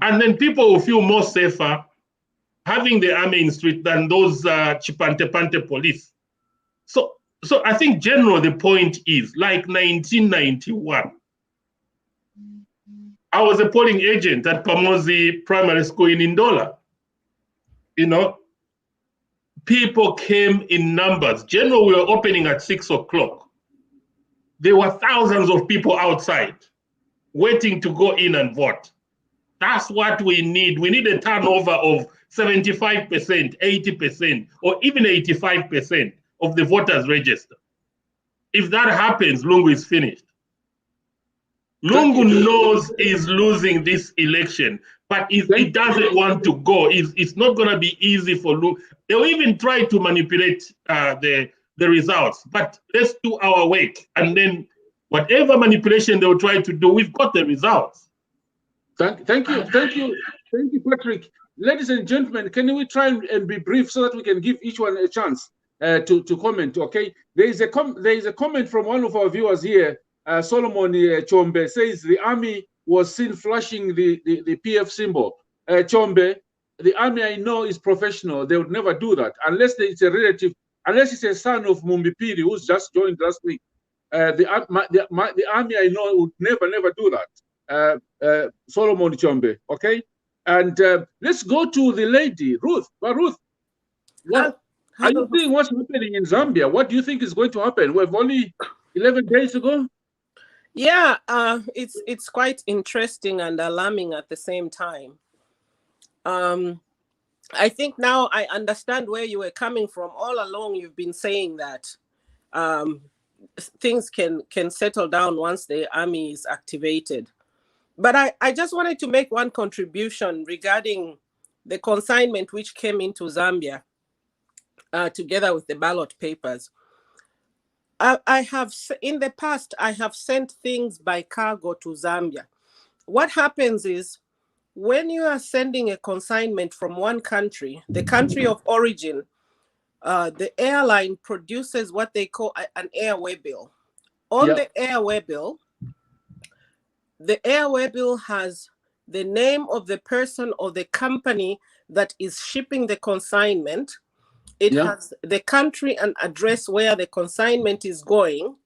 and then people will feel more safer having the army in the street than those Chipante-Pante police. So I think, General, the point is, like 1991, I was a polling agent at Pamozi Primary School in Indola. You know, people came in numbers. General, we were opening at 6 o'clock. There were thousands of people outside. waiting to go in and vote. That's what we need. We need a turnover of 75%, 80%, or even 85% of the voters register. If that happens, Lungu is finished. Lungu knows he's losing this election, but if he doesn't want to go, it's not going to be easy for Lungu. They'll even try to manipulate the results, but let's do our work. And then whatever manipulation they'll try to do, we've got the results. Thank you, Patrick. Ladies and gentlemen, can we try and be brief so that we can give each one a chance to comment? Okay, there is a comment from one of our viewers here. Solomon Chombe says the army was seen flashing the PF symbol. Chombe, the army I know is professional. They would never do that unless it's a relative, unless it's a son of Mumbipiri who's just joined last week. The army I know would never do that. Solomon Chombe, okay? And let's go to the lady, Ruth. Ruth, what are you seeing what's happening in Zambia? What do you think is going to happen? We've only 11 days ago. Yeah, it's quite interesting and alarming at the same time. I think now I understand where you were coming from. All along, you've been saying that things can settle down once the army is activated. But I just wanted to make one contribution regarding the consignment which came into Zambia together with the ballot papers. I have, in the past, I have sent things by cargo to Zambia. What happens is when you are sending a consignment from one country, the country of origin, the airline produces what they call an airway bill. On the airway bill has the name of the person or the company that is shipping the consignment. It has the country and address where the consignment is going,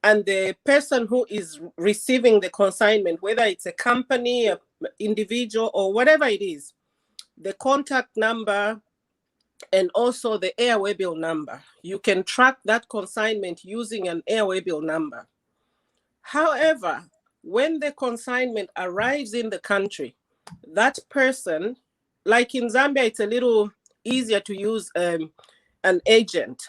and the person who is receiving the consignment, whether it's a company, an individual, or whatever it is, the contact number, and also the airway bill number. You can track that consignment using an airway bill number. However, when the consignment arrives in the country, that person, like in Zambia, it's a little easier to use an agent.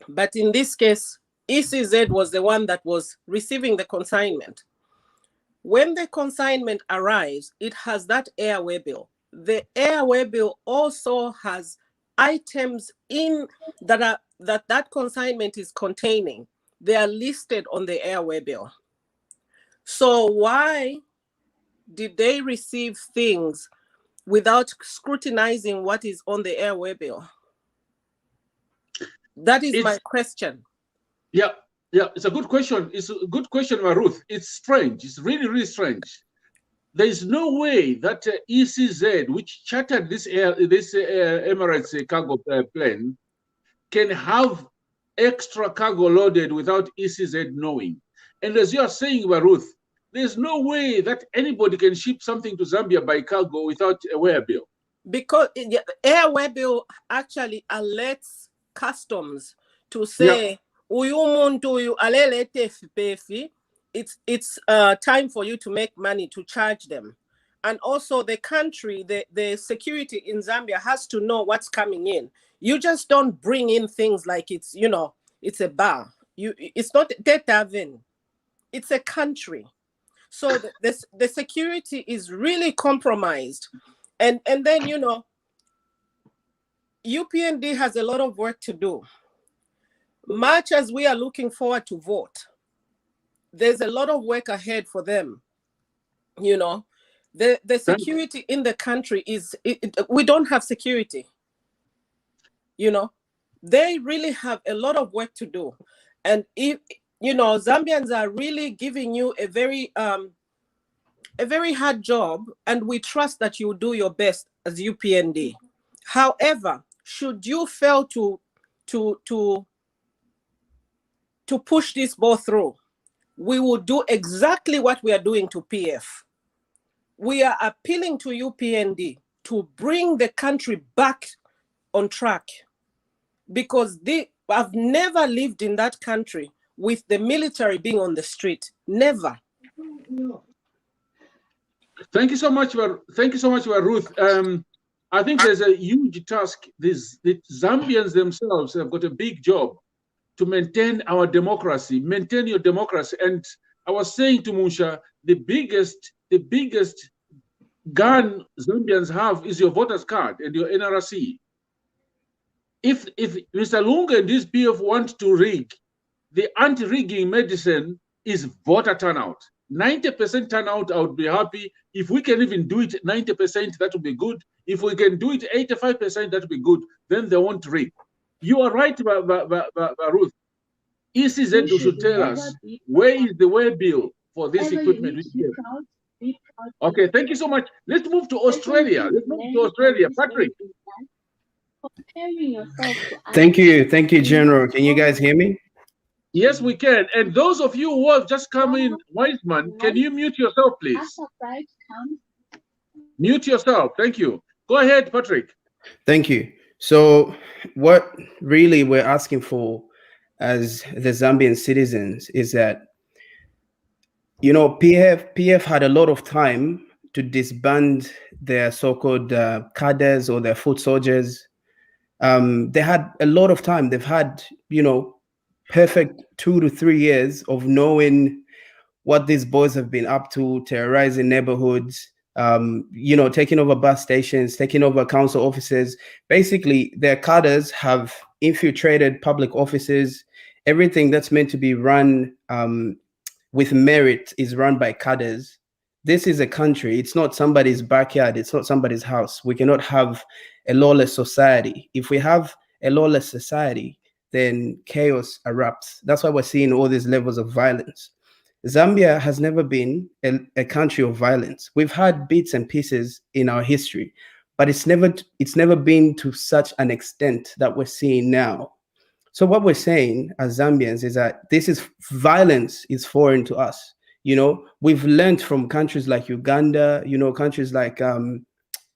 But in this case, ECZ was the one that was receiving the consignment. When the consignment arrives, it has that airway bill. The airway bill also has items in that consignment is containing. They are listed on the airway bill. So why did they receive things without scrutinizing what is on the airway bill? That is my question. Yeah, it's a good question. It's a good question, Ruth. It's strange. It's really strange. There is no way that ECZ, which chartered this Emirates cargo plane, can have extra cargo loaded without ECZ knowing. And as you are saying, Ruth, there's no way that anybody can ship something to Zambia by cargo without a wear bill. Because the airway bill actually alerts customs to say, it's time for you to make money to charge them. And also the country, the security in Zambia has to know what's coming in. You just don't bring in things like it's, it's a bar. It's not Tetavin. It's a country. So the security is really compromised. And then, UPND has a lot of work to do. Much as we are looking forward to vote, there's a lot of work ahead for them. The security in the country we don't have security. They really have a lot of work to do. And if Zambians are really giving you a very hard job, and we trust that you will do your best as UPND. However, should you fail to push this ball through, we will do exactly what we are doing to PF. We are appealing to UPND to bring the country back on track, because I've never lived in that country with the military being on the street. Never. Thank you so much, Ruth. I think there's a huge task. The Zambians themselves have got a big job to maintain our democracy, maintain your democracy. And I was saying to Musha, the biggest gun Zambians have is your voters card and your NRC. If Mr. Lunga and his PF want to rig, the anti-rigging medicine is voter turnout. 90% turnout, I would be happy. If we can even do it 90%, that would be good. If we can do it 85%, that would be good. Then they won't rig. You are right, Ruth. ECZ should tell us where is the way bill for this equipment. Okay, thank you so much. Let's move to Australia. Patrick. Thank you, General. Can you guys hear me? Yes, we can. And those of you who have just come in, Wiseman, can you mute yourself, please? Mute yourself. Thank you. Go ahead, Patrick. Thank you. So what really we're asking for as the Zambian citizens is that, you know, PF had a lot of time to disband their so-called cadres or their foot soldiers. They had a lot of time. They've had, you know, perfect 2 to 3 years of knowing what these boys have been up to, terrorizing neighborhoods, you know, taking over bus stations, taking over council offices. Basically, their cadres have infiltrated public offices. Everything that's meant to be run with merit is run by cadres. This is a country. It's not somebody's backyard. It's not somebody's house. We cannot have a lawless society. If we have a lawless society, then chaos erupts. That's why we're seeing all these levels of violence. Zambia has never been a country of violence. We've had bits and pieces in our history, but it's never been to such an extent that we're seeing now. So what we're saying as Zambians is that violence is foreign to us. You know, we've learned from countries like Uganda, you know, countries like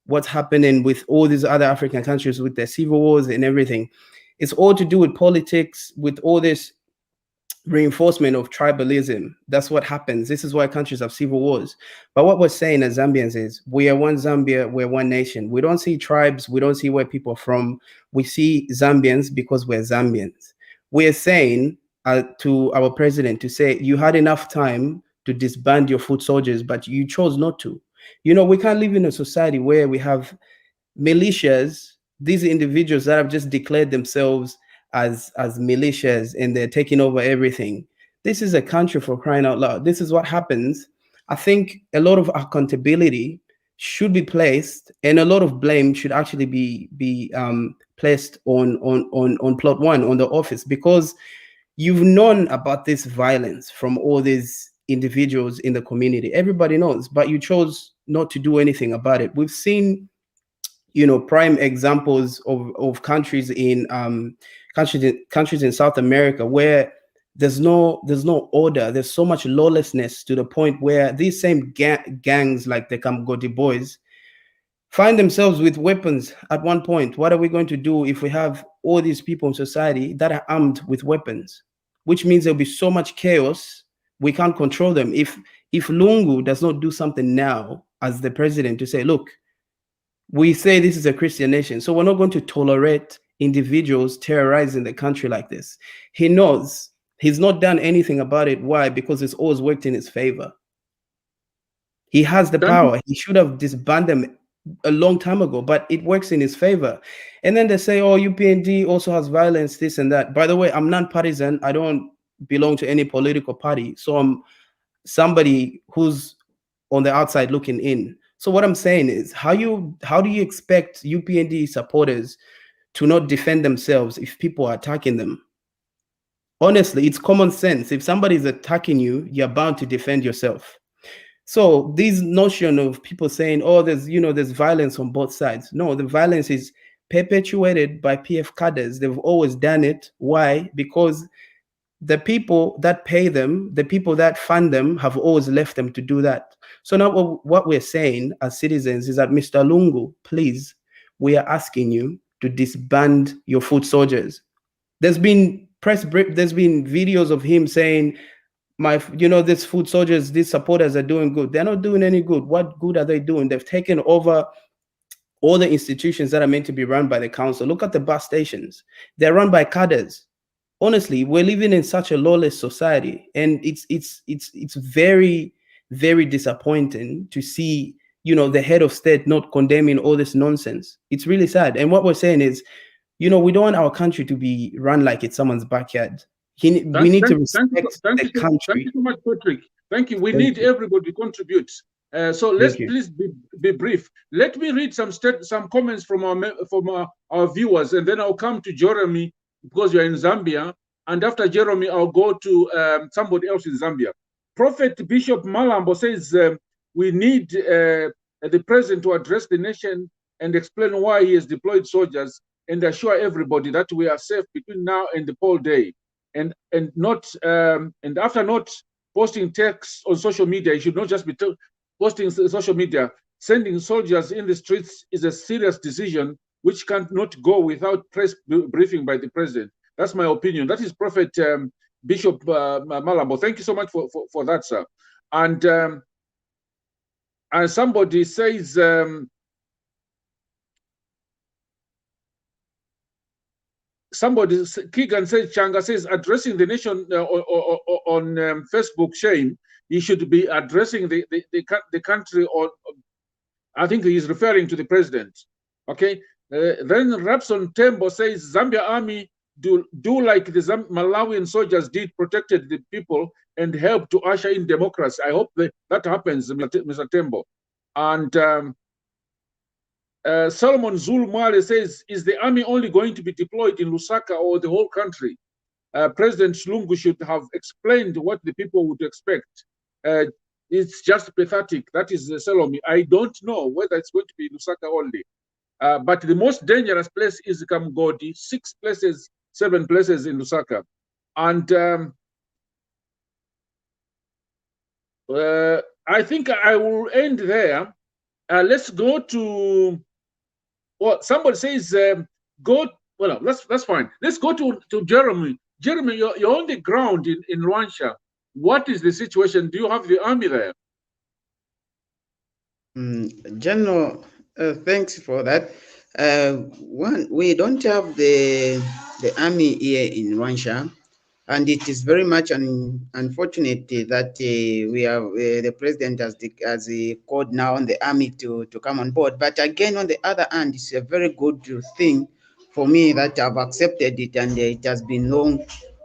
what's happening with all these other African countries with their civil wars and everything. It's all to do with politics, with all this reinforcement of tribalism. That's what happens. This is why countries have civil wars. But what we're saying as Zambians is we are one Zambia, we're one nation. We don't see tribes, we don't see where people are from. We see Zambians because we're Zambians. We're saying to our president to say, you had enough time to disband your foot soldiers, but you chose not to. You know, we can't live in a society where we have militias, these individuals that have just declared themselves as militias and they're taking over everything. This is a country, for crying out loud. This is what happens. I think a lot of accountability should be placed and a lot of blame should actually be placed on plot one, on the office, because you've known about this violence from all these individuals in the community. Everybody knows, but you chose not to do anything about it. We've seen, you know, prime examples of countries in countries in South America where there's no order. There's so much lawlessness to the point where these same gangs like the Kamgoti boys find themselves with weapons at one point. What are we going to do if we have all these people in society that are armed with weapons? Which means there'll be so much chaos, we can't control them. If Lungu does not do something now as the president to say, look, we say this is a Christian nation, so we're not going to tolerate individuals terrorizing the country like this. He knows he's not done anything about it. Why? Because it's always worked in his favor. He has the power. He should have disbanded them a long time ago, but it works in his favor. And then they say, oh, UPND also has violence, this and that. By the way, I'm non-partisan. I don't belong to any political party. So I'm somebody who's on the outside looking in. So what I'm saying is, how do you expect UPND supporters to not defend themselves if people are attacking them? Honestly, it's common sense. If somebody's attacking you, you're bound to defend yourself. So this notion of people saying, oh, there's violence on both sides. No, the violence is perpetuated by PF cadres. They've always done it. Why? Because the people that pay them, the people that fund them have always left them to do that. So now what we're saying as citizens is that, Mr. Lungu, please, we are asking you to disband your foot soldiers. There's been videos of him saying, these food soldiers, these supporters are doing good. They're not doing any good. What good are they doing? They've taken over all the institutions that are meant to be run by the council. Look at the bus stations. They're run by cadres. Honestly, we're living in such a lawless society, and it's very, very disappointing to see, the head of state not condemning all this nonsense. It's really sad. And what we're saying is, we don't want our country to be run like it's someone's backyard. We need to respect the country. Thank you so much, Patrick. Thank you. We Thank need you. everybody to contribute. So let's please be brief. Let me read some comments from our viewers, and then I'll come to Jeremy because you're in Zambia. And after Jeremy, I'll go to somebody else in Zambia. Prophet Bishop Malambo says we need the president to address the nation and explain why he has deployed soldiers and assure everybody that we are safe between now and the poll day. And after not posting text on social media, you should not just be posting social media. Sending soldiers in the streets is a serious decision which cannot go without press briefing by the president. That's my opinion. That is Prophet Bishop Malambo. Thank you so much for that, sir. And somebody says, Keegan says, Changa says, addressing the nation on Facebook, shame. He should be addressing the country, or I think he's referring to the president. Okay. Then Rapson Tembo says, Zambia army do like the Malawian soldiers did, protected the people and helped to usher in democracy. I hope that happens, Mr. Tembo. And Solomon Zulu Mwale says, is the army only going to be deployed in Lusaka or the whole country? President Lungu should have explained what the people would expect. It's just pathetic. That is Salome. I don't know whether it's going to be Lusaka only. But the most dangerous place is Kamgodi, 7 places in Lusaka. And I think I will end there. Let's go to, well, somebody says, that's fine. Let's go to Jeremy. Jeremy, you're on the ground in Rwanda. What is the situation? Do you have the army there? General, thanks for that. We don't have the army here in Rwanda, and it is very much unfortunate that we have the president has called now on the army to come on board. But again, on the other hand, it's a very good thing for me that I've accepted it, and it has been long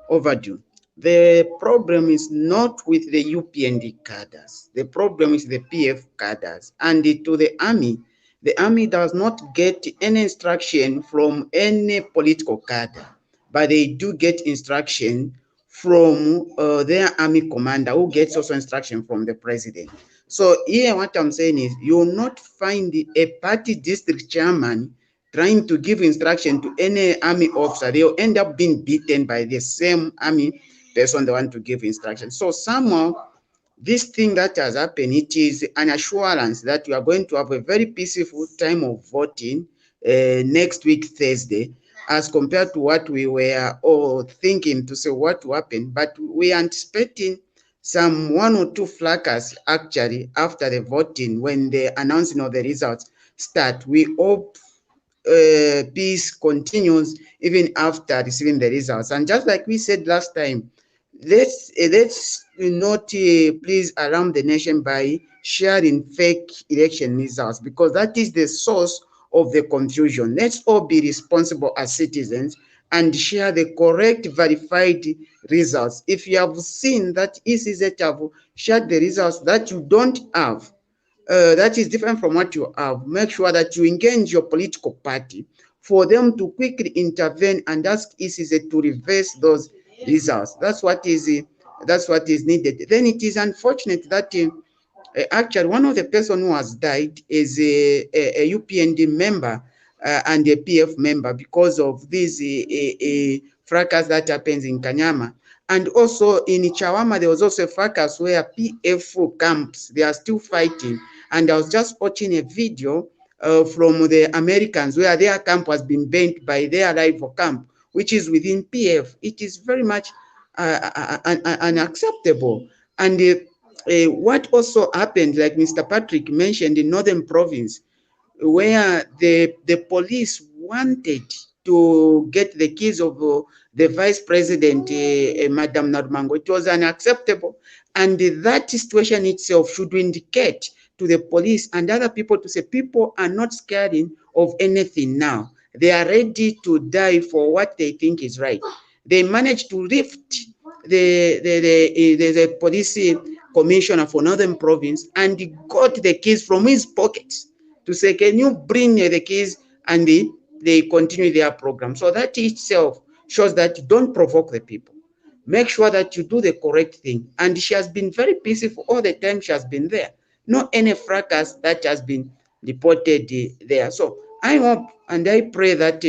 overdue. The problem is not with the UPND cadres. The problem is the PF cadres. And to the army does not get any instruction from any political cadre, but they do get instruction from their army commander, who gets also instruction from the president. So here what I'm saying is, you will not find a party district chairman trying to give instruction to any army officer. They'll end up being beaten by the same army person they want to give instruction. So somehow, this thing that has happened, it is an assurance that we are going to have a very peaceful time of voting next week, Thursday, as compared to what we were all thinking to say what will happen. But we are anticipating some 1 or 2 fracas actually after the voting, when the announcing of the results start. We hope peace continues even after receiving the results. And just like we said last time, let's not please alarm the nation by sharing fake election results, because that is the source of the confusion. Let's all be responsible as citizens and share the correct verified results. If you have seen that ECZ have shared the results that you don't have, that is different from what you have, make sure that you engage your political party for them to quickly intervene and ask ECZ to reverse those results. That's what is needed. Then it is unfortunate that actually one of the person who has died is a UPND member and a PF member because of this fracas that happens in Kanyama. And also in Chawama, there was also a fracas where PF camps, they are still fighting. And I was just watching a video from the Americans where their camp has been burnt by their rival camp, which is within PF. It is very much unacceptable. And what also happened, like Mr. Patrick mentioned, in Northern Province, where the police wanted to get the keys of the Vice President, Madam Normango. It was unacceptable. And that situation itself should indicate to the police and other people to say people are not scared of anything now. They are ready to die for what they think is right. They managed to lift the police commissioner for Northern Province and got the keys from his pockets to say, can you bring the keys, and they continue their program. So that itself shows that you don't provoke the people. Make sure that you do the correct thing. And she has been very peaceful all the time she has been there. No any fracas that has been reported there. So I hope and I pray that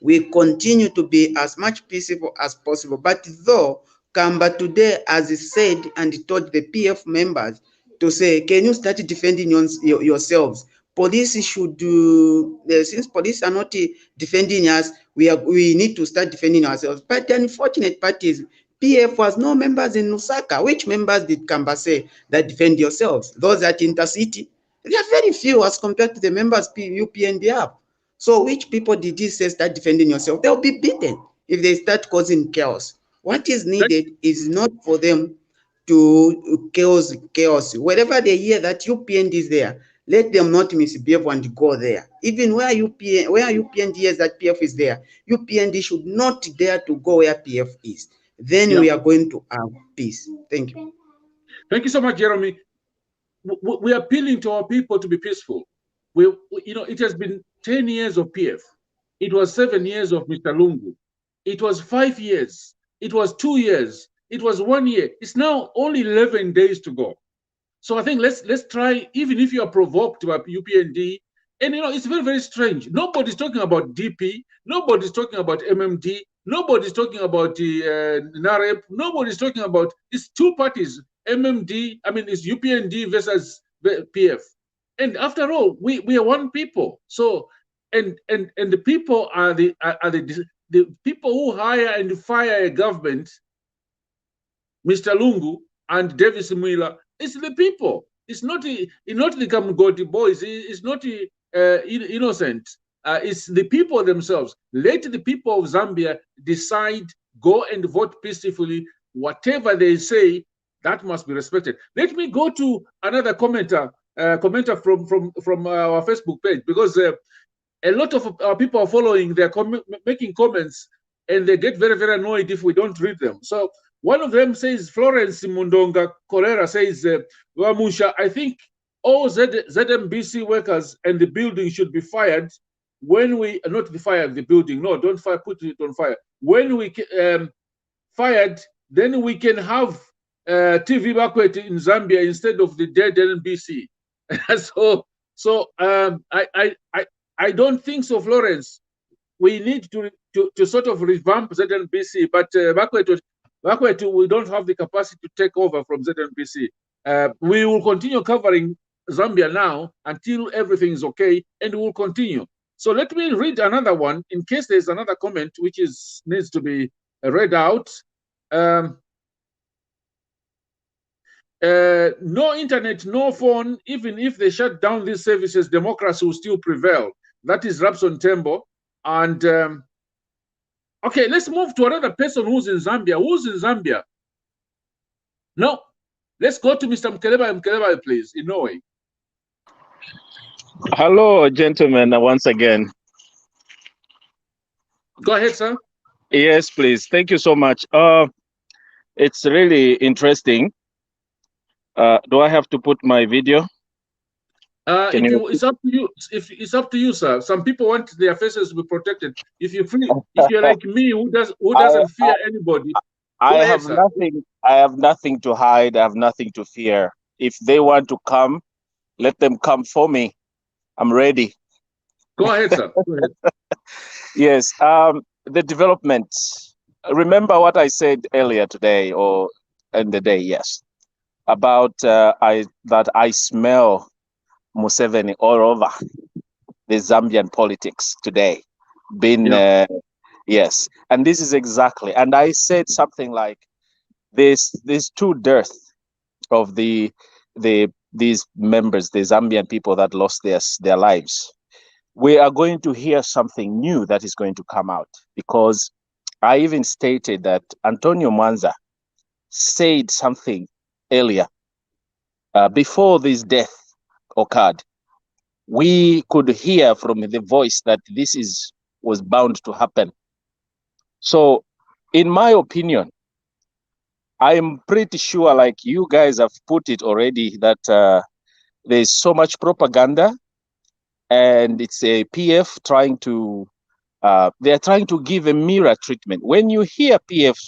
we continue to be as much peaceful as possible. But though Kamba today, as he said and told the PF members to say, can you start defending yourselves? Police should do, since police are not defending us, we need to start defending ourselves. But the unfortunate part is PF has no members in Lusaka. Which members did Kamba say that defend yourselves? Those at Intercity? There are very few as compared to the members UPND have. So which people did he say start defending yourself? They'll be beaten if they start causing chaos. What is needed is not for them to chaos. Wherever they hear that UPND is there, let them not misbehave and go there. Even where UPND hears that PF is there, UPND should not dare to go where PF is. Then we are going to have peace. Thank you. Thank you so much, Jeremy. We are appealing to our people to be peaceful. It has been 10 years of PF. It was 7 years of Mr. Lungu. It was 5 years. It was 2 years. It was 1 year. It's now only 11 days to go. So I think let's try, even if you are provoked by UPND, and it's very, very strange. Nobody's talking about DP. Nobody's talking about MMD. Nobody's talking about the NAREP. Nobody's talking about, it's two parties, MMD, it's UPND versus PF. And after all, we are one people. So, and the people are the people who hire and fire a government, Mr. Lungu and Davis Mwila. It's the people. It's not the Kamgoti boys. It's not innocent. It's the people themselves. Let the people of Zambia decide, go and vote peacefully. Whatever they say, that must be respected. Let me go to another commenter from our Facebook page, because a lot of our people are following. They're making comments, and they get very, very annoyed if we don't read them. So one of them says, Florence Mundonga Correra says, Wamusha, I think all ZMBC workers and the building should be fired when we, not be fired, the building, no, don't fire, put it on fire. When we fired, then we can have TV Bakwetu in Zambia instead of the dead NBC. So I don't think so, Florence. We need to sort of revamp ZNBC, but Bakwetu, we don't have the capacity to take over from ZNBC. We will continue covering Zambia now until everything is okay, and we will continue. So let me read another one in case there's another comment which needs to be read out. No internet, no phone. Even if they shut down these services, democracy will still prevail. That is Rapson Tembo. And okay, let's move to another person who's in Zambia. Who's in Zambia? No, let's go to Mr. Mkeleba, please, in Norway. Hello, gentlemen, once again. Go ahead, sir. Yes, please. Thank you so much. It's really interesting. Do I have to put my video? It's up to you. If it's up to you, sir. Some people want their faces to be protected. If you're like me, who doesn't fear anybody, I have nothing to hide. I have nothing to fear. If they want to come, let them come for me. I'm ready. Go ahead, sir. Go ahead. Yes. The development. Remember what I said earlier today, or in the day, yes, about that I smell Museveni all over the Zambian politics today, being Yes, and this is exactly. And I said something like this: two death of these members, the Zambian people that lost their lives. We are going to hear something new that is going to come out, because I even stated that Antonio Mwanza said something earlier before this death occurred. We could hear from the voice that was bound to happen. So, in my opinion, I'm pretty sure, like you guys have put it already, that there's so much propaganda, and it's a PF trying to, they're trying to give a mirror treatment. When you hear PF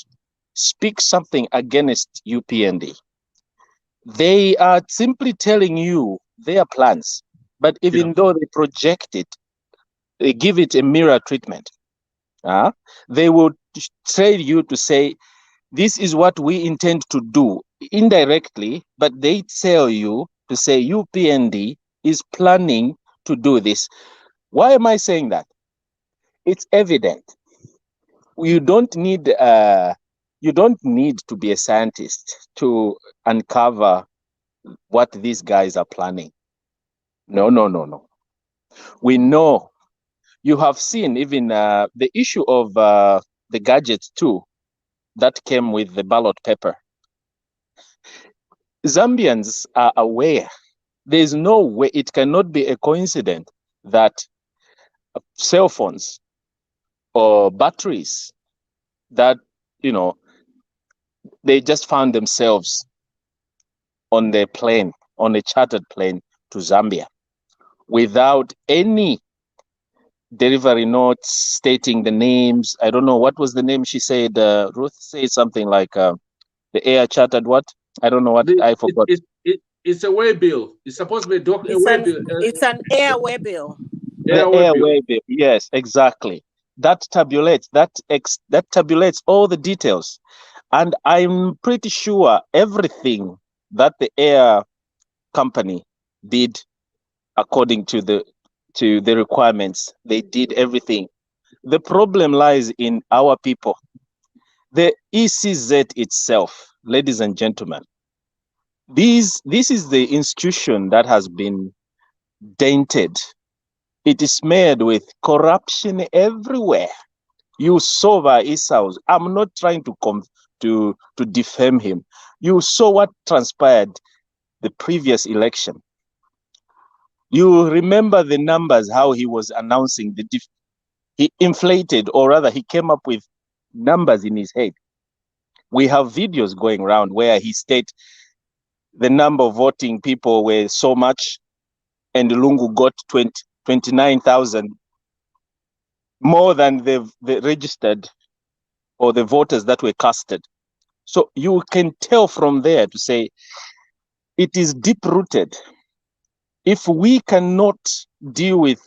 speak something against UPND, they are simply telling you their plans. But even though they project it, they give it a mirror treatment. They will trade you to say, this is what we intend to do indirectly, but they tell you to say UPND is planning to do this. Why am I saying that? It's evident. You don't need to be a scientist to uncover what these guys are planning. No. We know. You have seen even the issue of the gadgets too that came with the ballot paper. Zambians are aware. There's no way, it cannot be a coincidence that cell phones or batteries that, they just found themselves on the plane, on a chartered plane to Zambia, without any delivery notes stating the names. I don't know, what was the name she said? Ruth said something like the air chartered what? I don't know what, I forgot. It's a way bill. It's supposed to be a way bill. It's an airway bill. The airway bill. Yes, exactly. That tabulates all the details, and I'm pretty sure everything that the air company did according to the requirements, they did everything. The problem lies in our people. The ECZ itself, ladies and gentlemen, this is the institution that has been dented. It is smeared with corruption everywhere. You saw Esau's. I'm not trying to defame him. You saw what transpired the previous election. You remember the numbers, how he was announcing he inflated, or rather he came up with numbers in his head. We have videos going around where he stated the number of voting people were so much, and Lungu got 29,000 more than the registered or the voters that were casted. So you can tell from there to say it is deep rooted. If we cannot deal with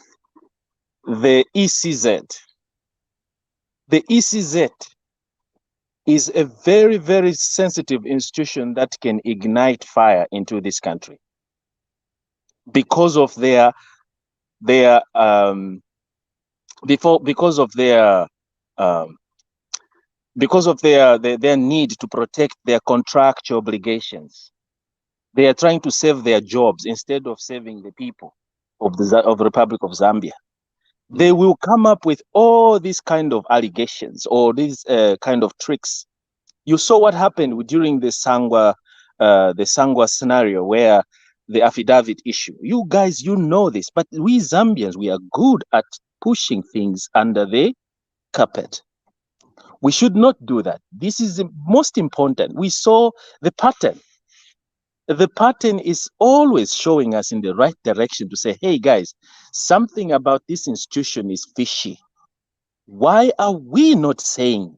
the ECZ is a very, very sensitive institution that can ignite fire into this country because of their need to protect their contractual obligations. They are trying to save their jobs instead of saving the people of the Republic of Zambia. They will come up with all these kind of allegations or these kind of tricks. You saw what happened during the Sangwa scenario, where the affidavit issue. You guys, you know this, but we Zambians, we are good at pushing things under the carpet. We should not do that. This is the most important. We saw the pattern. The pattern is always showing us in the right direction to say, hey guys, something about this institution is fishy. Why are we not saying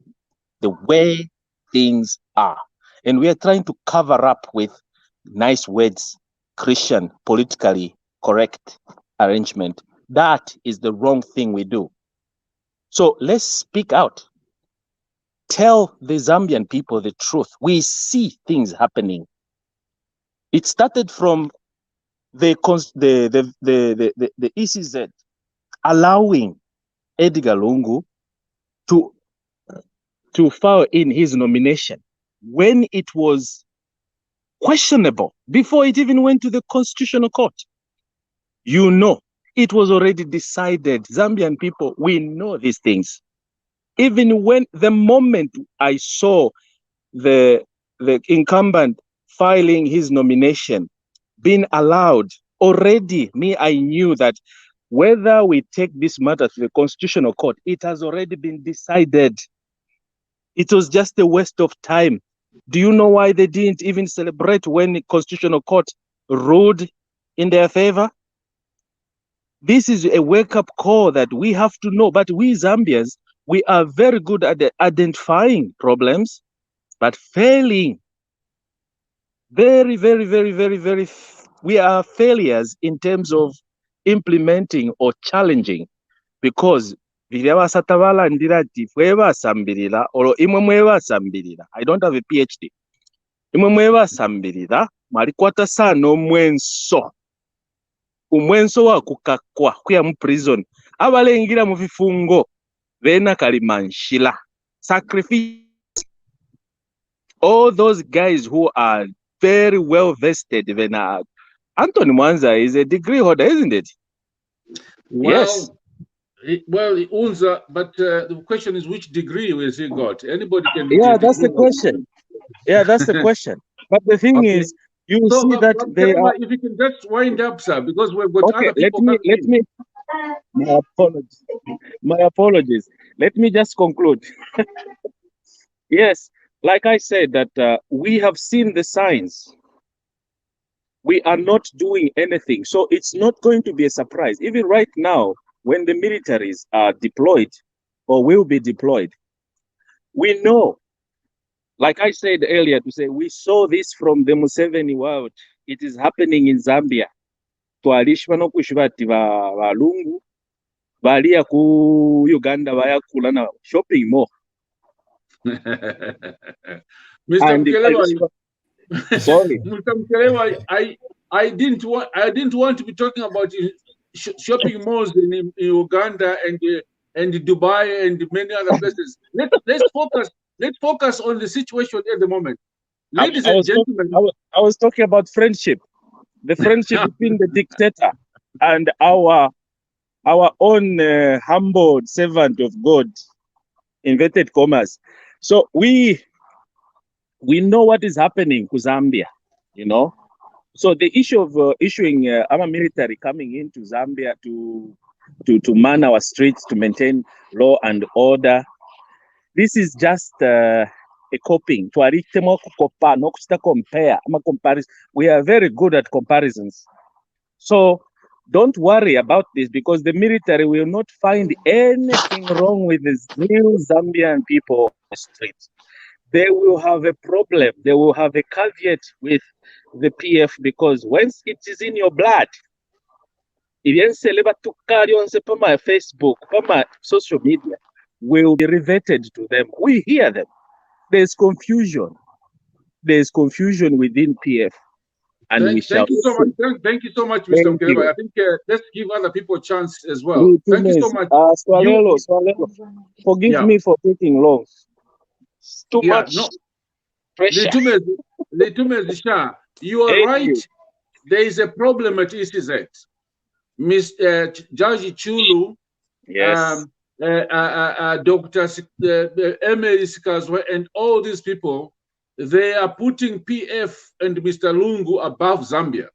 the way things are? And we are trying to cover up with nice words, Christian, politically correct arrangement. That is the wrong thing we do. So let's speak out. Tell the Zambian people the truth. We see things happening. It started from the ECZ allowing Edgar Lungu to file in his nomination when it was questionable before it even went to the Constitutional Court. You know, it was already decided. Zambian people, we know these things. Even when the moment I saw the incumbent filing his nomination being allowed, already I knew that whether we take this matter to the Constitutional Court, it has already been decided. It was just a waste of time. Do you know why they didn't even celebrate when the Constitutional Court ruled in their favor? This is a wake-up call that we have to know. But we Zambians, we are very good at identifying problems, but failing. Very, very, very, very, very. We are failures in terms of implementing or challenging, because I don't have a PhD. Marikwata sano umwenso wa kukakwa kuya mu prison abalengira mu vifungo bena kalimanshila sacrifice. All those guys who are very well vested. Anthony Mwanza is a degree holder, isn't it? Well, yes. Well, Unza, but the question is, which degree has he got? Anybody can. Yeah, that's the question. Yeah, that's the question. But the thing is, you see that they are. If you can just wind up, sir, because we've got other people. Let me. My apologies. My apologies. Let me just conclude. Yes, like I said, that we have seen the signs. We are not doing anything, so it's not going to be a surprise. Even right now, when the militaries are deployed or will be deployed, we know, like I said earlier, to say we saw this from the Museveni world. It is happening in Zambia. Twalishwa no kushibati balungu balia ku Uganda bayakula na shopping mall. Mr. Mkelewa, sorry, Mr. Mkelewa, I didn't want to be talking about shopping malls in Uganda and Dubai and many other places. Let's focus on the situation at the moment. Ladies and gentlemen, I was talking about friendship, the friendship between the dictator and our own humble servant of God, inverted commas. So we know what is happening to Zambia, you know. So the issue of issuing our military coming into Zambia to man our streets, to maintain law and order, this is just a coping. Compare. We are very good at comparisons. So don't worry about this, because the military will not find anything wrong with the real Zambian people on the streets. They will have a problem. They will have a caveat with the PF, because once it is in your blood, Facebook, social media will be reverted to them. We hear them. There's confusion. There's confusion within PF. And thank you so much. Thank you so much, Mr. Mkeleba. I think let's give other people a chance as well. Thank you so much. Swalelo, forgive me for taking long. Too much pressure. You are right. There is a problem at ECZ. Jaji Chulu, yes, Dr. Emery Sikazwe, and all these people, they are putting PF and Mr. Lungu above Zambia.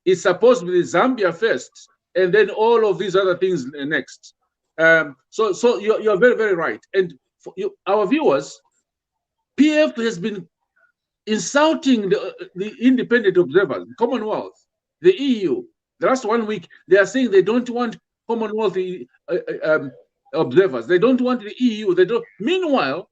It's supposed to be Zambia first, and then all of these other things next. So you're very, very right. And for our viewers, PF has been insulting the independent observers, the Commonwealth, the EU. The last 1 week, they are saying they don't want Commonwealth observers. They don't want the EU. They don't. Meanwhile,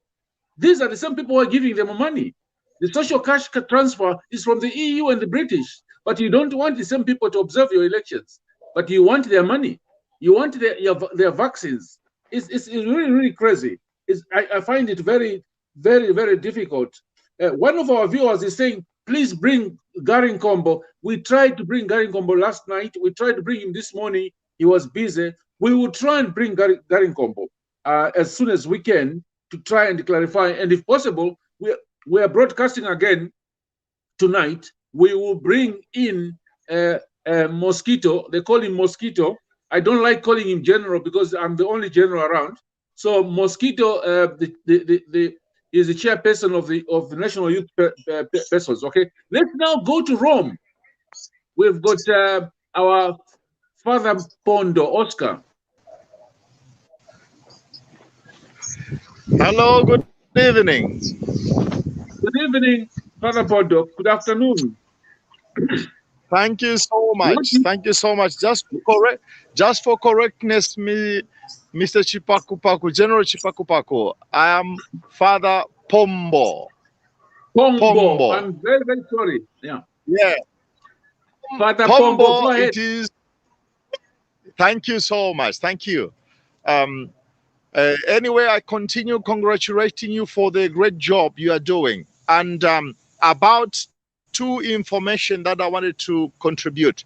these are the same people who are giving them money. The social cash transfer is from the EU and the British, but you don't want the same people to observe your elections, but you want their money. You want their vaccines. It's really, really crazy. I find it very, very, very difficult. One of our viewers is saying, please bring Garin Kombo. We tried to bring Garin Kombo last night. We tried to bring him this morning. He was busy. We will try and bring Garin Kombo. as soon as we can to try and clarify. And if possible, we are broadcasting again tonight. We will bring in Mosquito. They call him Mosquito. I don't like calling him General because I'm the only general around. So Mosquito, is the chairperson of the National Youth Persons. Okay, let's now go to Rome. We've got our Father Pondo, Oscar. Hello, good evening. Good evening, Father Pondo. Good afternoon. Thank you so much. Thank you so much. Just for correctness, Mr. Chipakupaku, General Chipakupaku, I am Father Pombo. Pombo. I'm very, very sorry. Yeah. Yeah. Father Pombo, go ahead. It is. Thank you so much. Thank you. Anyway, I continue congratulating you for the great job you are doing. And about two information that I wanted to contribute.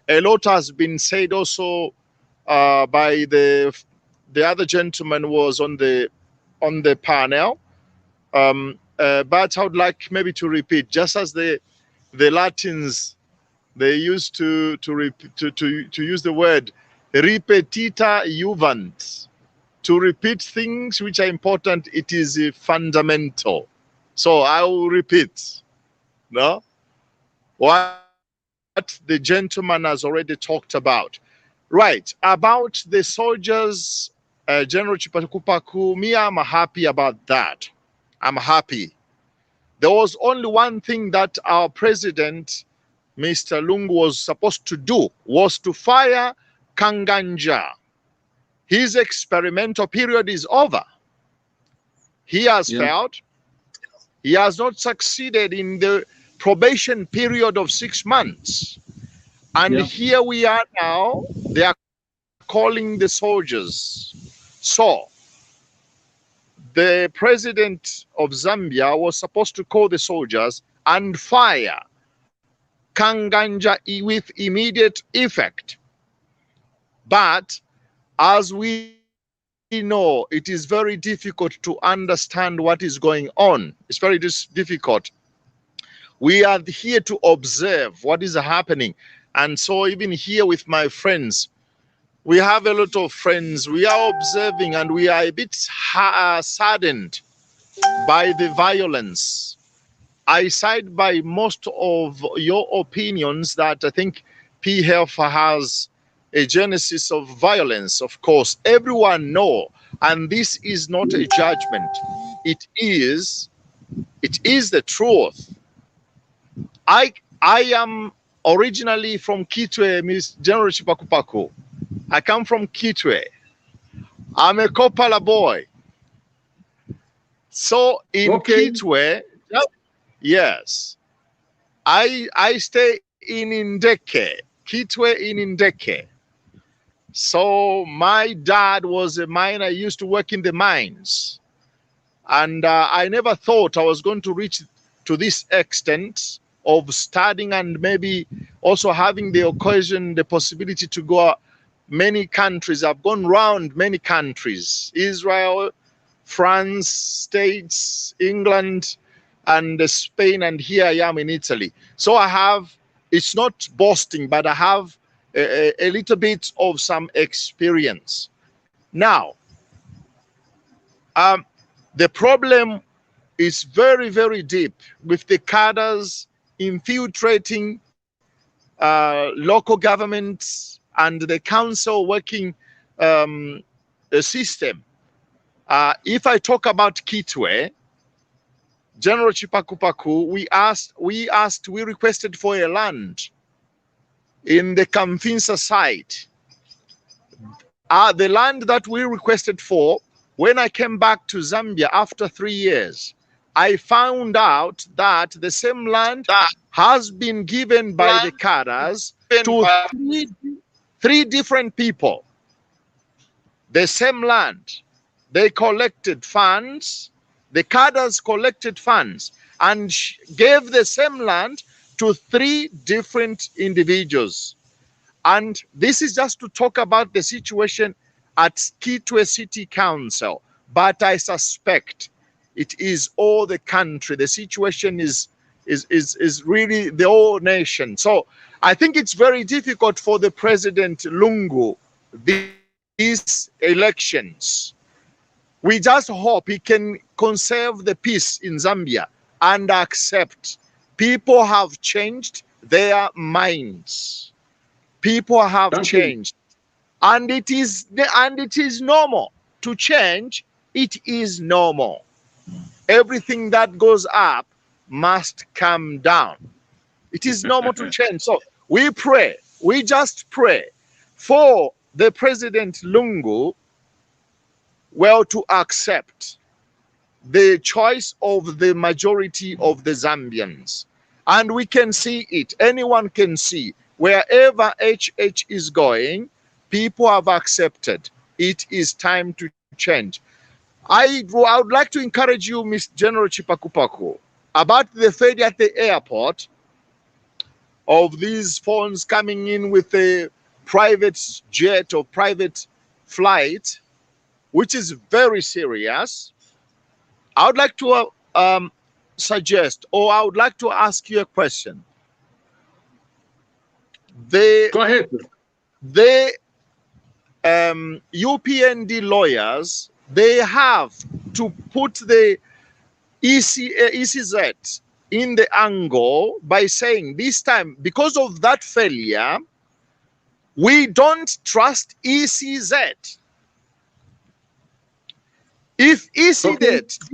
A lot has been said also by the other gentleman who was on the panel. But I would like maybe to repeat, just as the Latins, they used to use the word repetita juvant. To repeat things which are important, it is fundamental. So I will repeat. No? What the gentleman has already talked about. Right, about the soldiers, General Chipakupaku, me, I'm happy about that. I'm happy. There was only one thing that our president, Mr. Lungu, was supposed to do, was to fire Kanganja. His experimental period is over. He has failed. He has not succeeded in the probation period of 6 months. And here we are now, they are calling the soldiers. So, the president of Zambia was supposed to call the soldiers and fire Kanganja with immediate effect. But, as we know, it is very difficult to understand what is going on. It's very difficult. We are here to observe what is happening. And so even here with my friends, we have a lot of friends. We are observing and we are a bit saddened by the violence. I side by most of your opinions that I think PHEF has a genesis of violence. Of course, everyone know, and this is not a judgment. It is the truth. I am originally from Kitwe, Miss General Chipakupaku. I come from Kitwe. I'm a Kopala boy. So in Kitwe, yes, I stay in Ndeke, Kitwe in Ndeke. So my dad was a miner. I used to work in the mines. And I never thought I was going to reach to this extent of studying and maybe also having the occasion, the possibility to go many countries. I've gone around many countries, Israel, France, States, England, and Spain, and here I am in Italy. So I have, it's not boasting, but I have a little bit of some experience. Now, the problem is very, very deep with the cadres infiltrating local governments and the council working system. If I talk about Kitwe, General Chipakupaku, we requested for a land in the Kamfinsa site. The land that we requested for, when I came back to Zambia after 3 years, I found out that the same land has been given by the cadres to three different people. The same land. They collected funds, the cadres collected funds and gave the same land to 3 different individuals. And this is just to talk about the situation at Kitwe City Council, but I suspect it is all the country. The situation is really the whole nation. So I think it's very difficult for the President Lungu these elections. We just hope he can conserve the peace in Zambia and accept. People have changed their minds. People have changed. And it is normal to change. It is normal. Everything that goes up must come down. It is normal to change. So we pray, we just pray for the President Lungu, well, to accept the choice of the majority of the Zambians. And we can see it. Anyone can see. Wherever HH is going, people have accepted. It is time to change. I would like to encourage you, Miss General Chipakupaku, about the failure at the airport of these phones coming in with a private jet or private flight, which is very serious. I would like to suggest, or I would like to ask you a question. Go ahead. The UPND lawyers, they have to put the ECZ in the angle by saying this time, because of that failure, we don't trust ECZ. If ECZ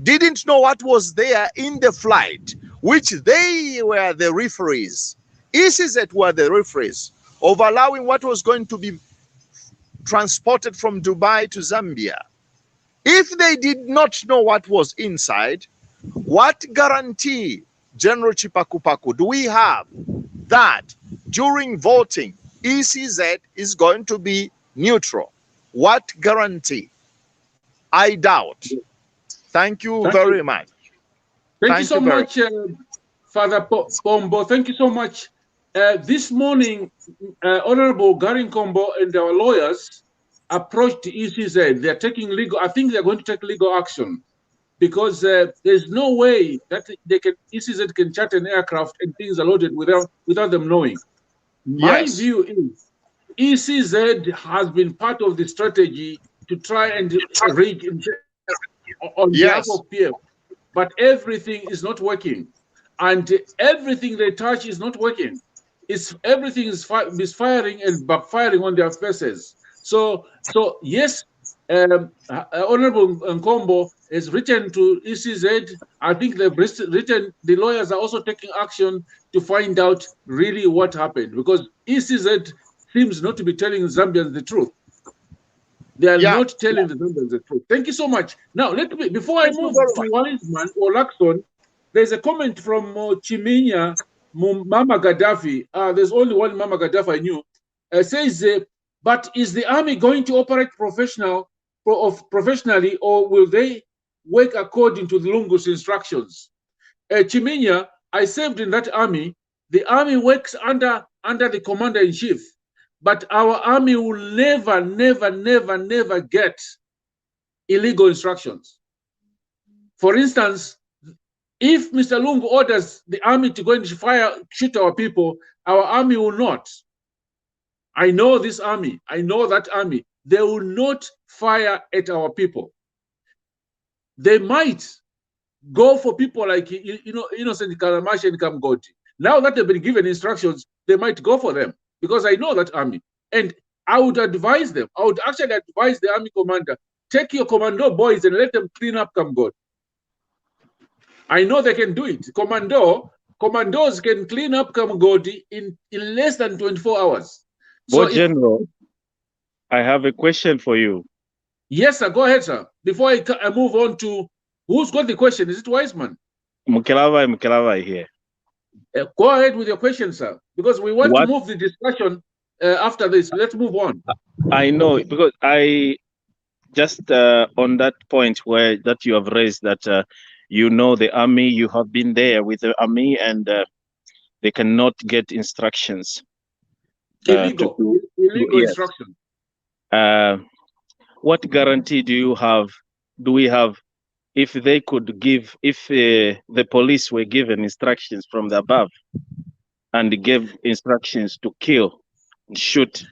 didn't know what was there in the flight, which they were the referees, ECZ were the referees of allowing what was going to be transported from Dubai to Zambia. If they did not know what was inside, what guarantee, General Chipakupaku, do we have that during voting, ECZ is going to be neutral? What guarantee? I doubt. Thank you very much. Thank you so much, Father Pombo. Thank you so much. This morning, Honorable Garin Kombo and our lawyers approached the ECZ. They're taking legal, I think they're going to take legal action, because there's no way that ECZ can charter an aircraft and things are loaded without them knowing. My view is ECZ has been part of the strategy to try and reach on behalf of PF, but everything is not working, and everything they touch is not working. Everything is misfiring and backfiring on their faces. So yes, Honorable Nkombo has written to ECZ. I think they've written. The lawyers are also taking action to find out really what happened, because ECZ seems not to be telling Zambians the truth. They are not telling the Zambians the truth. Thank you so much. Now, before I move to Wiseman or Laxon, there's a comment from Chiminya Mama Gaddafi. There's only one Mama Gaddafi I knew. Says, but is the army going to operate professionally, or will they work according to the Lungu's instructions? Chiminya, I served in that army. The army works under the commander-in-chief. But our army will never, never, never, never get illegal instructions. For instance, if Mr. Lungu orders the army to go and shoot our people, our army will not. I know this army. I know that army. They will not fire at our people. They might go for people like, Innocent Kalamashi and Kamgoti. Now that they've been given instructions, they might go for them, because I know that army. And I would advise them. I would actually advise the army commander, take your commando boys and let them clean up Kamgoti. I know they can do it. Commandos can clean up Kamgoti in less than 24 hours. So General, I have a question for you. Yes, sir. Go ahead, sir. Before I move on to who's got the question, is it Wiseman? Mkelava here. Go ahead with your question, sir, because we want to move the discussion after this. Let's move on. I know, because I just on that point that you have raised, that you know the army, you have been there with the army, and they cannot get instructions. Illegal instruction. what guarantee do we have if they could give, if the police were given instructions from the above and gave instructions to kill and shoot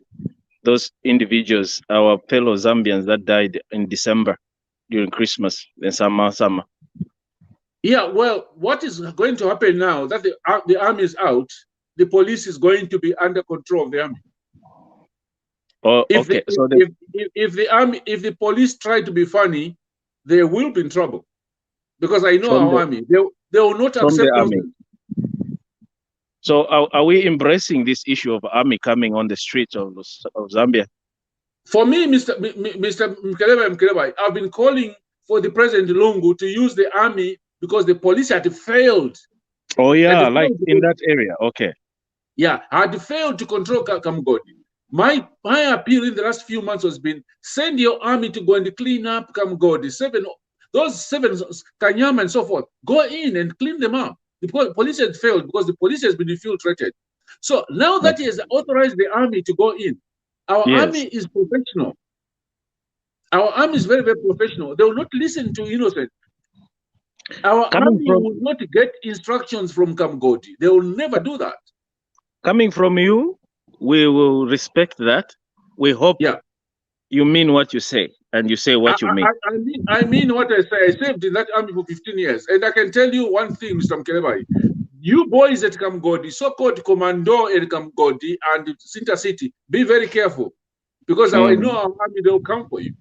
those individuals, our fellow Zambians that died in December during Christmas and summer? Yeah, well, what is going to happen now that the army is out, the police is going to be under control of the army. Oh, If okay. if the police try to be funny, they will be in trouble. Because I know our army, they will not accept nonsense. So are we embracing this issue of army coming on the streets of Zambia? For me, Mr. Mkeleba, I've been calling for the President Lungu to use the army because the police had failed. Oh yeah, like in that area. Okay. Yeah, had failed to control Kamgodi. My appeal in the last few months has been send your army to go and clean up Kamgodi. Those seven Kanyama and so forth, go in and clean them up. The police has failed because the police has been infiltrated. So now that he has authorized the army to go in, our army is professional. Our army is very, very professional. They will not listen to innocent. Our army will not get instructions from Kamgodi. They will never do that. Coming from you, we will respect that. We hope you mean what you say, and you say what you mean. I mean what I say. I served in that army for 15 years. And I can tell you one thing, Mr. Mkelebai. You boys at Kamgodi, so-called Commando at Kamgodi and Sinta City, be very careful. Because I know our army, they will come for you.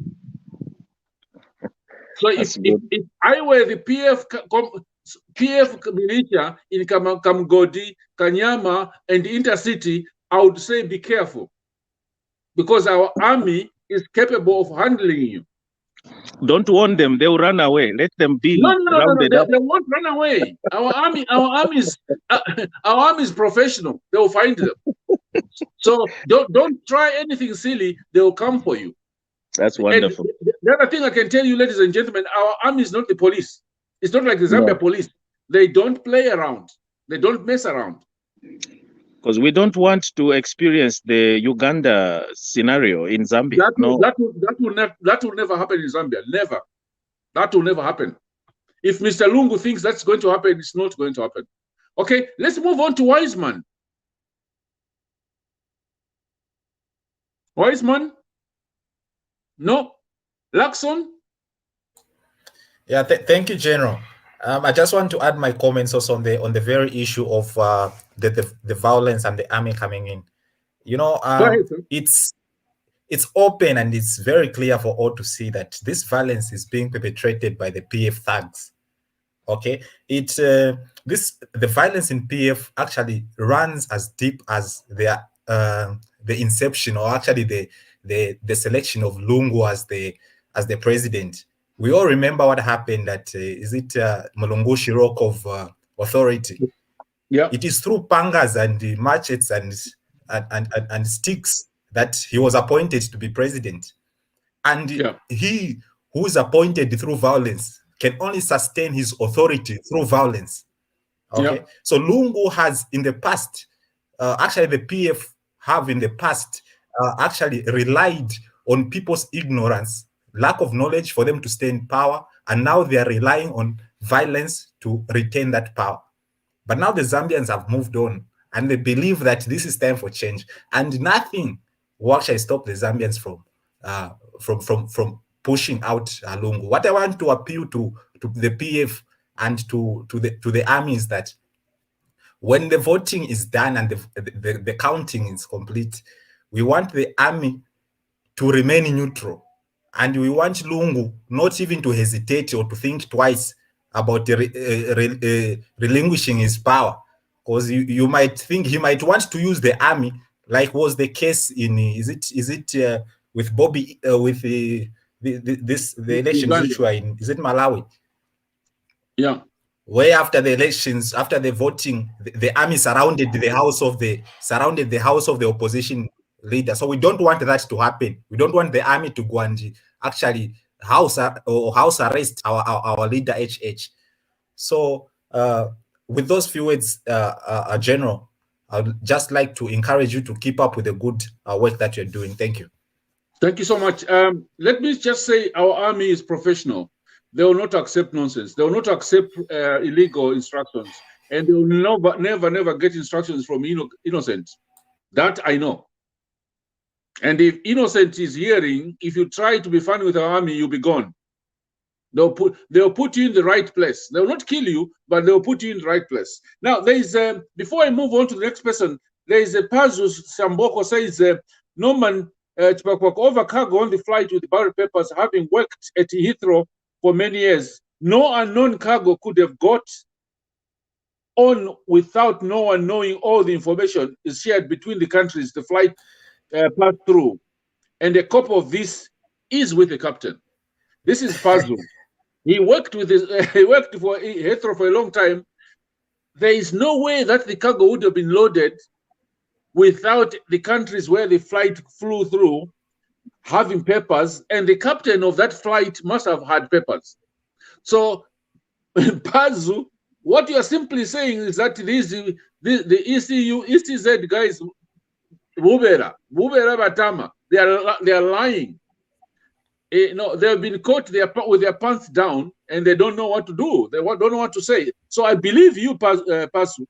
So if I were the PF militia in Kamgodi, Kanyama, and Intercity, I would say be careful. Because our army is capable of handling you. Don't warn them; they will run away. Let them be rounded up. They won't run away. Our army is professional. They will find them. So don't try anything silly. They will come for you. That's wonderful. And the other thing I can tell you, ladies and gentlemen, our army is not the police. It's not like the Zambia police. They don't play around. They don't mess around. Because we don't want to experience the Uganda scenario in Zambia. That will never happen in Zambia. Never. That will never happen. If Mr. Lungu thinks that's going to happen, it's not going to happen. Okay, let's move on to Wiseman. Wiseman? No? Laxon? Yeah, thank you, General. I just want to add my comments also on the very issue of the violence and the army coming in. You know, it's open and it's very clear for all to see that this violence is being perpetrated by the PF thugs. Okay, the violence in PF actually runs as deep as the inception, or actually the selection of Lungu as the president. We all remember what happened at Mulungushi Rock of Authority. Yeah, it is through pangas and machetes and sticks that he was appointed to be president. And he who is appointed through violence can only sustain his authority through violence. Okay, so Lungu has in the past, actually the PF have in the past actually relied on people's ignorance, lack of knowledge for them to stay in power, and now they are relying on violence to retain that power. But now the Zambians have moved on, and they believe that this is time for change, and nothing will actually stop the Zambians from pushing out Lungu. What I want to appeal to the PF and to the army is that when the voting is done and the counting is complete, we want the army to remain neutral. And we want Lungu not even to hesitate or to think twice about relinquishing his power. Because you might think he might want to use the army, like was the case in, is it with Bobby, with the elections which were in, is it Malawi? Yeah. Where after the elections, after the voting, the army surrounded the house of the opposition leader. So we don't want that to happen. We don't want the army to go and actually house arrest our leader HH. So with those few words, General, I would just like to encourage you to keep up with the good work that you're doing. Thank you. Thank you so much. Let me just say our army is professional. They will not accept nonsense. They will not accept illegal instructions. And they will never get instructions from Innocent. That I know. And if Innocent is hearing, if you try to be funny with our army, you'll be gone. They'll put you in the right place. They will not kill you, but they'll put you in the right place. Now, there is before I move on to the next person, there is a Pazus Samboko says Norman over cargo on the flight with the barrel papers, having worked at Heathrow for many years. No unknown cargo could have got on without no one knowing all the information is shared between the countries the flight passed through. And a copy of this is with the captain. This is Pazu. He worked with he worked for Heathrow for a long time. There is no way that the cargo would have been loaded without the countries where the flight flew through having papers, and the captain of that flight must have had papers. So, Pazu, what you are simply saying is that the ECU, ECZ guys, Bubera Batama, they are lying. No, they have been caught with their pants down, and they don't know what to do. They don't know what to say. So I believe you, Pazu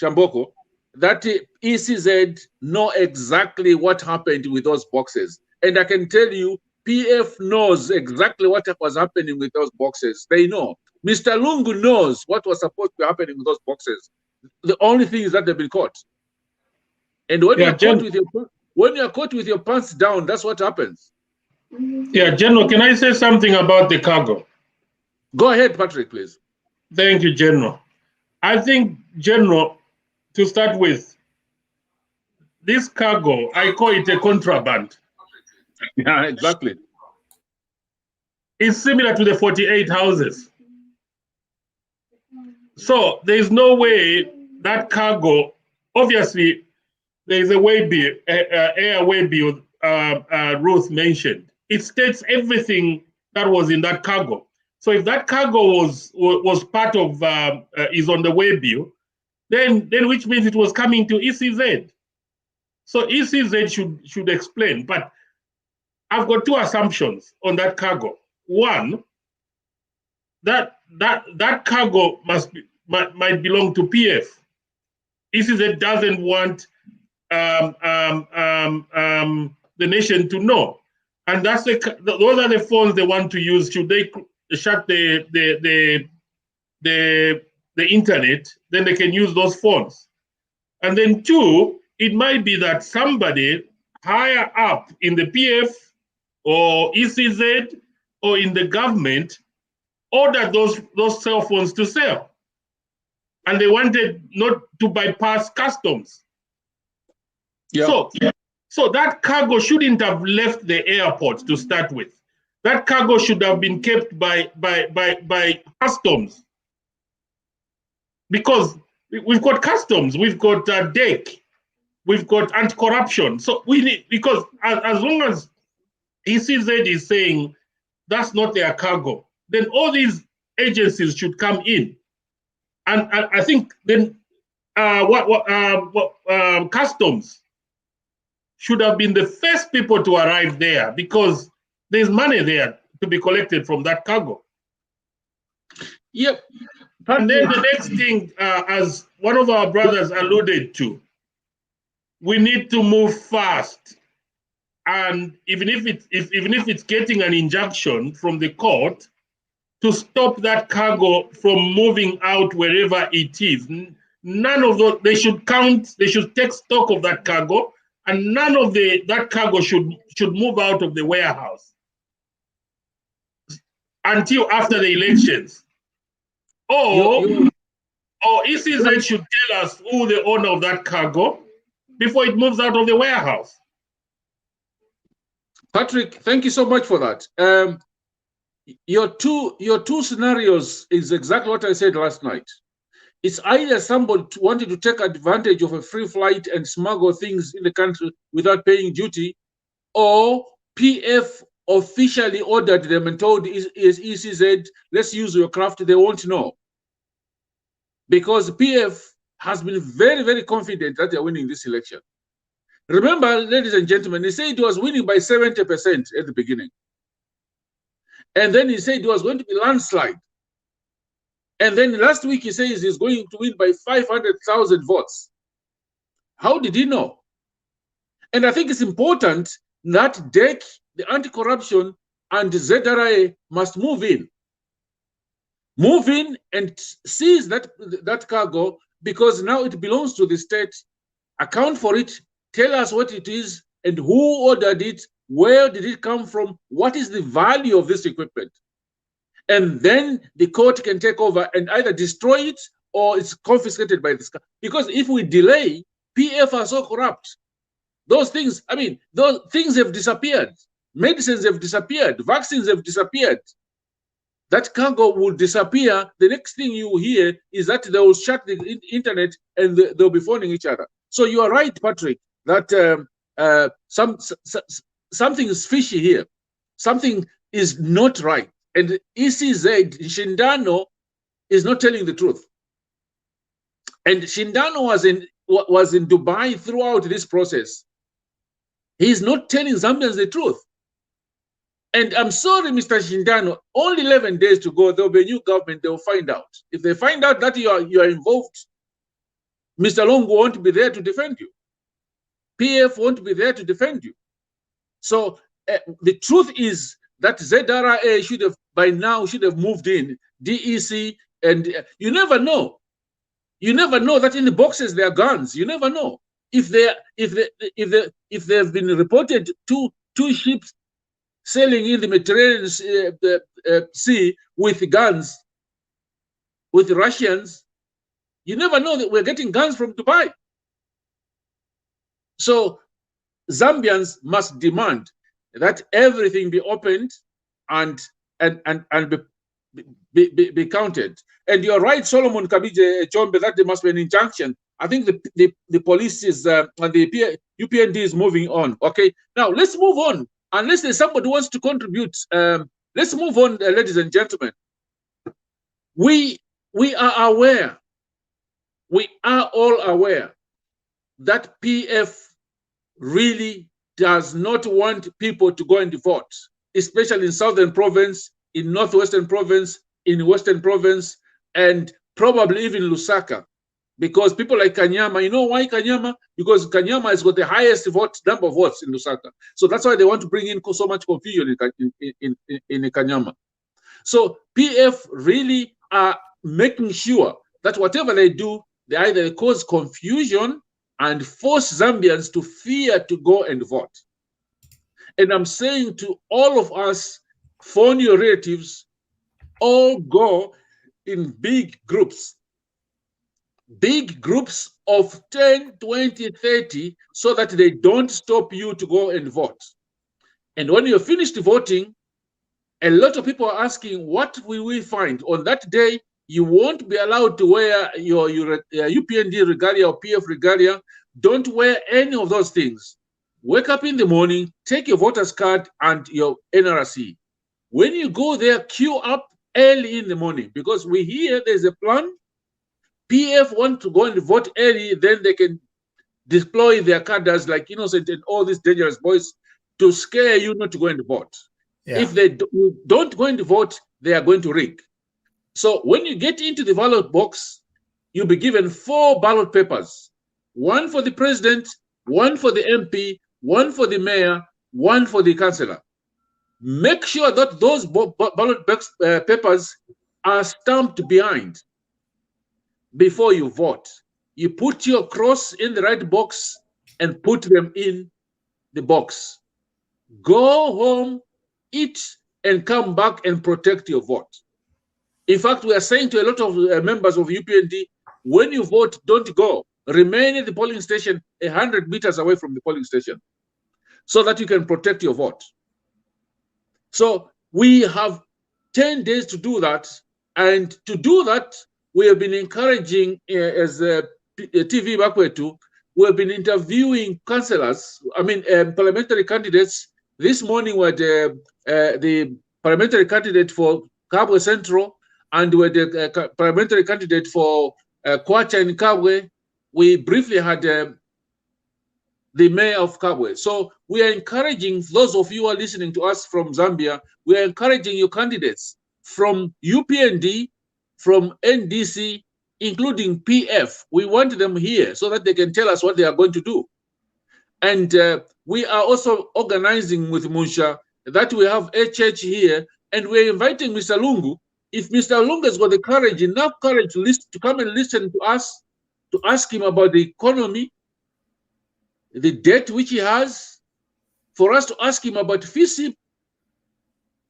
Shamboko, that ECZ know exactly what happened with those boxes. And I can tell you, PF knows exactly what was happening with those boxes. They know. Mr. Lungu knows what was supposed to be happening with those boxes. The only thing is that they've been caught. And when you're caught with your pants down, that's what happens. Yeah, General, can I say something about the cargo? Go ahead, Patrick, please. Thank you, General. I think, General, to start with, this cargo, I call it a contraband. Yeah, exactly. It's similar to the 48 houses. So there's no way that cargo, obviously, there is a way bill, air way bill Ruth mentioned. It states everything that was in that cargo. So if that cargo was part of, is on the way bill, then which means it was coming to ECZ. So ECZ should explain. But I've got two assumptions on that cargo. One, that cargo might belong to PF. ECZ doesn't want the nation to know, and those are the phones they want to use. Should they shut the internet, then they can use those phones. And then two, it might be that somebody higher up in the PF or ECZ or in the government ordered those cell phones to sell, and they wanted not to bypass customs. Yeah. So that cargo shouldn't have left the airport to start with. That cargo should have been kept by customs, because we've got customs, we've got DEC, we've got anti-corruption. So we need, because as long as ECZ is saying that's not their cargo, then all these agencies should come in, and I think then customs should have been the first people to arrive there, because there's money there to be collected from that cargo. Yep. And then the next thing, as one of our brothers alluded to, we need to move fast. And even if it's getting an injunction from the court to stop that cargo from moving out wherever it is, none of those, they should take stock of that cargo, and none of that cargo should move out of the warehouse until after the elections. Or ECZ should tell us who the owner of that cargo before it moves out of the warehouse. Patrick, thank you so much for that. Your two scenarios is exactly what I said last night. It's either somebody wanted to take advantage of a free flight and smuggle things in the country without paying duty, or PF officially ordered them and told ECZ, let's use your craft. They won't know, because PF has been very, very confident that they're winning this election. Remember, ladies and gentlemen, he said he was winning by 70% at the beginning. And then he said it was going to be landslide. And then last week he says he's going to win by 500,000 votes. How did he know? And I think it's important that DEC, the anti-corruption, and ZRA must move in and seize that cargo, because now it belongs to the state. Account for it, tell us what it is and who ordered it, where did it come from, what is the value of this equipment. And then the court can take over and either destroy it or it's confiscated by this. Because if we delay, PF are so corrupt. Those things, I mean, those things have disappeared. Medicines have disappeared. Vaccines have disappeared. That cargo will disappear. The next thing you hear is that they will shut the internet and they'll be phoning each other. So you are right, Patrick, that something is fishy here. Something is not right. And ECZ, Shindano, is not telling the truth. And Shindano was in Dubai throughout this process. He's not telling Zambians the truth. And I'm sorry, Mr. Shindano, only 11 days to go, there'll be a new government, they'll find out. If they find out that you are involved, Mr. Longo won't be there to defend you. PF won't be there to defend you. So the truth is that ZRA should have, by now, should have moved in, DEC, and you never know. You never know that in the boxes there are guns. You never know. If they have been reported two ships sailing in the Mediterranean Sea with guns, with Russians, you never know that we're getting guns from Dubai. So Zambians must demand that everything be opened and be counted. And you're right, Solomon Kabije Chombe, that there must be an injunction. I think the police is and the UPND is moving on. Okay, now let's move on. Unless there's somebody who wants to contribute, let's move on, ladies and gentlemen. We are aware, we are all aware that PF really does not want people to go and vote, especially in Southern Province, in Northwestern Province, in Western Province, and probably even Lusaka. Because people like Kanyama, you know why Kanyama? Because Kanyama has got the highest number of votes in Lusaka. So that's why they want to bring in so much confusion in Kanyama. So PF really are making sure that whatever they do, they either cause confusion and force Zambians to fear to go and vote. And I'm saying to all of us, phone your relatives, all go in big groups of 10, 20, 30, so that they don't stop you to go and vote. And when you're finished voting, a lot of people are asking, what will we find? On that day, you won't be allowed to wear your UPND regalia or PF regalia. Don't wear any of those things. Wake up in the morning, take your voter's card and your NRC. When you go there, queue up early in the morning, because we hear there's a plan. PF want to go and vote early, then they can deploy their cadres like Innocent and all these dangerous boys to scare you not to go and vote. Yeah. If they don't go and vote, they are going to rig. So when you get into the ballot box, you'll be given 4 ballot papers. 1 for the president, 1 for the MP, 1 for the mayor, 1 for the councillor. Make sure that those ballot box papers are stamped behind before you vote. You put your cross in the right box and put them in the box. Go home, eat, and come back and protect your vote. In fact, we are saying to a lot of members of UPND, when you vote, don't go. Remain at the polling station 100 meters away from the polling station so that you can protect your vote. So we have 10 days to do that. And to do that, we have been encouraging, as TV Bakwetu, we have been interviewing councillors, parliamentary candidates. This morning we had the parliamentary candidate for Kabwe Central, and we had the parliamentary candidate for Kwacha and Kabwe. We briefly had the mayor of Kabwe. So we are encouraging those of you who are listening to us from Zambia, we are encouraging your candidates from UPND, from NDC, including PF. We want them here so that they can tell us what they are going to do. And we are also organizing with Musha that we have HH here, and we're inviting Mr. Lungu. If Mr. Lungu has got the courage, enough courage to come and listen to us, to ask him about the economy, the debt which he has, for us to ask him about FISIP,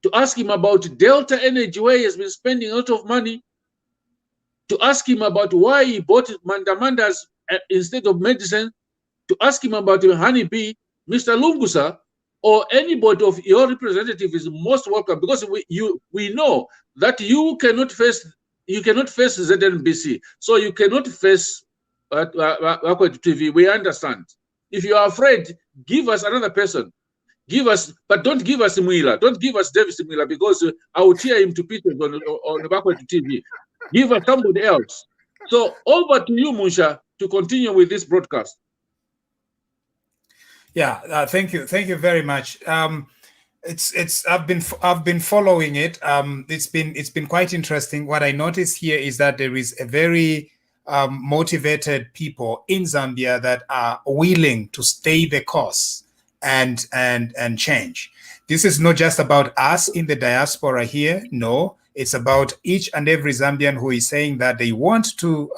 to ask him about Delta Energy, where he has been spending a lot of money, to ask him about why he bought mandamandas instead of medicine, to ask him about honeybee. Mr. Lungusa or anybody of your representative is most welcome, because we know that you cannot face ZNBC, so you cannot face Bakwetu TV. We understand. If you are afraid, give us another person. Give us, but don't give us Mwila. Don't give us Davis Mwila, because I will tear him to pieces on Bakwetu TV. Give us somebody else. So over to you, Musha, to continue with this broadcast. Yeah, thank you very much. I've been following it. It's been quite interesting. What I notice here is that there is a very motivated people in Zambia that are willing to stay the course and change. This is not just about us in the diaspora here. No, it's about each and every Zambian who is saying that they want to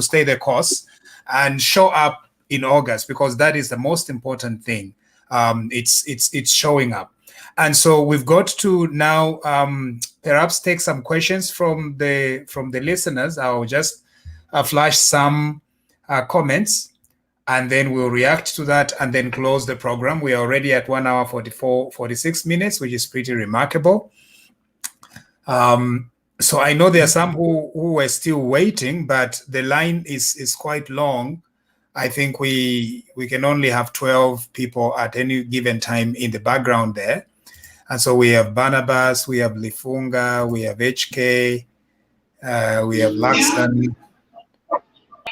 stay the course and show up in August, because that is the most important thing. It's showing up. And so we've got to now perhaps take some questions from the listeners. I'll just flash some comments, and then we'll react to that and then close the program. We are already at 1 hour 46 minutes, which is pretty remarkable. So I know there are some who are still waiting, but the line is quite long. I think we can only have 12 people at any given time in the background there. And so we have Barnabas, we have Lifunga, we have HK, we have Laxton.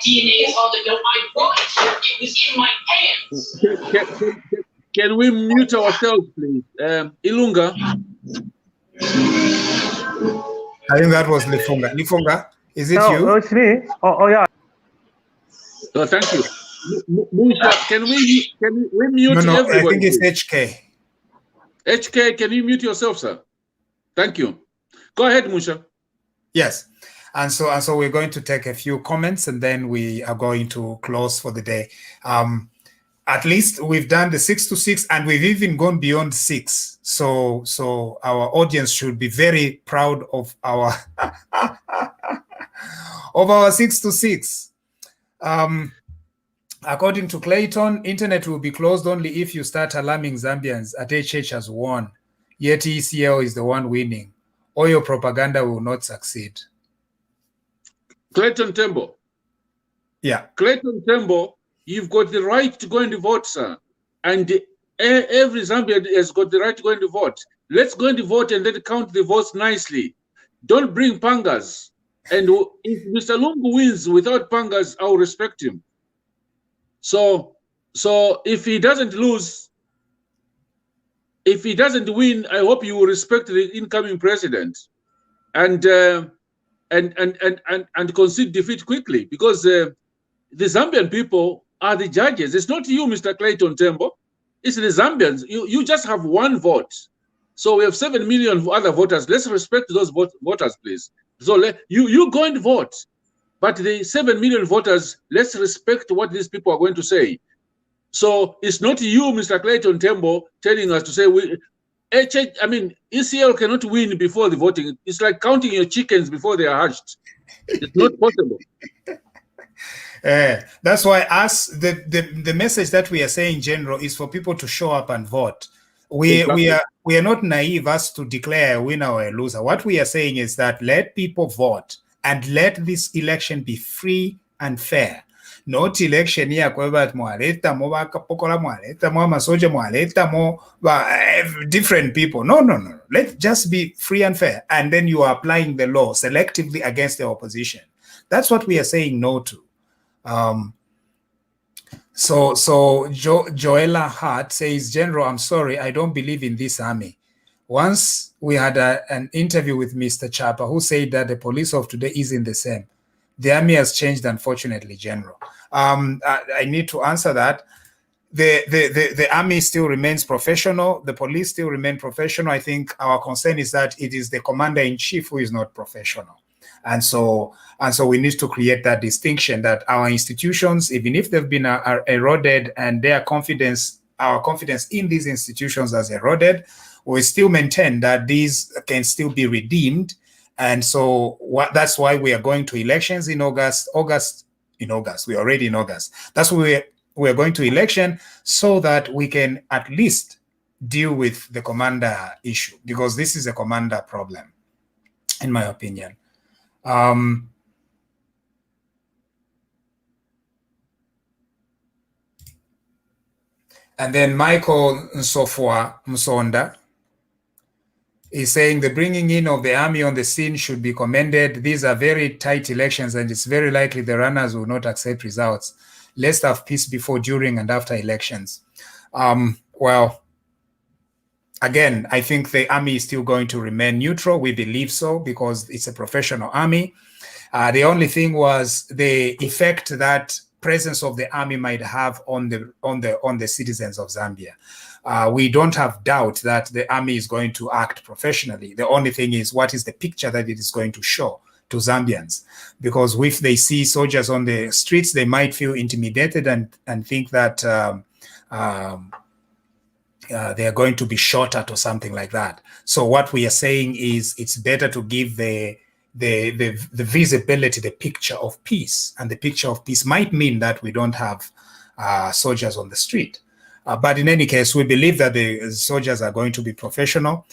DNA is on the note. My voice, it was in my pants. Can we mute ourselves, please? Ilunga. I think that was Lifunga. Lifunga, is it you? No, it's me. Oh yeah. Oh, thank you. Musha, can we mute No, everybody? I think it's HK. HK, can you mute yourself, sir? Thank you. Go ahead, Musha. Yes. And so we're going to take a few comments, and then we are going to close for the day. At least we've done the 6 to 6, and we've even gone beyond 6. So our audience should be very proud of our of our 6 to 6. According to Clayton, internet will be closed only if you start alarming Zambians that HH has won, yet ECL is the one winning. All your propaganda will not succeed. Clayton Tembo. Yeah. Clayton Tembo, you've got the right to go and vote, sir. And every Zambian has got the right to go and vote. Let's go and vote and then count the votes nicely. Don't bring pangas. And if Mr. Lungu wins without pangas, I'll respect him. So if he doesn't lose, if he doesn't win, I hope you will respect the incoming president and concede defeat quickly, because the Zambian people are the judges. It's not you, Mr. Clayton Tembo. It's the Zambians. You just have one vote. So we have 7 million other voters. Let's respect those voters, please. So you go and vote. But the 7 million voters, let's respect what these people are going to say. So it's not you, Mr. Clayton Tembo, telling us to say, ECL cannot win before the voting. It's like counting your chickens before they are hatched. It's not possible. That's why the message that we are saying in general is for people to show up and vote. We are not naive as to declare a winner or a loser. What we are saying is that let people vote and let this election be free and fair. Not election here different people. No. Let's just be free and fair. And then you are applying the law selectively against the opposition. That's what we are saying no to. So Joella Hart says, General, I'm sorry, I don't believe in this army. Once we had an interview with Mr. Chapa, who said that the police of today isn't the same. The army has changed, unfortunately, General. I need to answer that. The army still remains professional. The police still remain professional. I think our concern is that it is the commander-in-chief who is not professional. And so we need to create that distinction that our institutions, even if they've been eroded and our confidence in these institutions has eroded, we still maintain that these can still be redeemed. And so that's why we are going to elections in August. We're already in August. That's why we're going to election, so that we can at least deal with the commander issue, because this is a commander problem, in my opinion. And then Michael Nsofwa Msonda is saying the bringing in of the army on the scene should be commended. These are very tight elections, and it's very likely the runners will not accept results. Let's have peace before, during, and after elections. Well, again, I think the army is still going to remain neutral. We believe so, because it's a professional army. The only thing was the effect that presence of the army might have on the citizens of Zambia. We don't have doubt that the army is going to act professionally. The only thing is, what is the picture that it is going to show to Zambians? Because if they see soldiers on the streets, they might feel intimidated and think that they are going to be shot at or something like that. So what we are saying is, it's better to give the visibility, the picture of peace. And the picture of peace might mean that we don't have soldiers on the street. But in any case, we believe that the soldiers are going to be professional.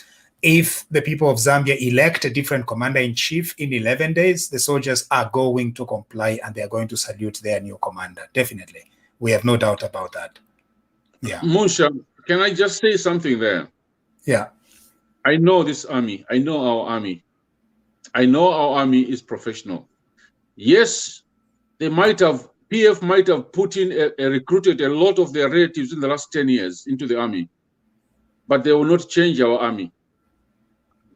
If the people of Zambia elect a different commander-in-chief in 11 days, the soldiers are going to comply and they are going to salute their new commander. Definitely. We have no doubt about that. Yeah. Musha, can I just say something there? Yeah. I know this army. I know our army. I know our army is professional. Yes, they might have, PF might have put in recruited a lot of their relatives in the last 10 years into the army, but they will not change our army.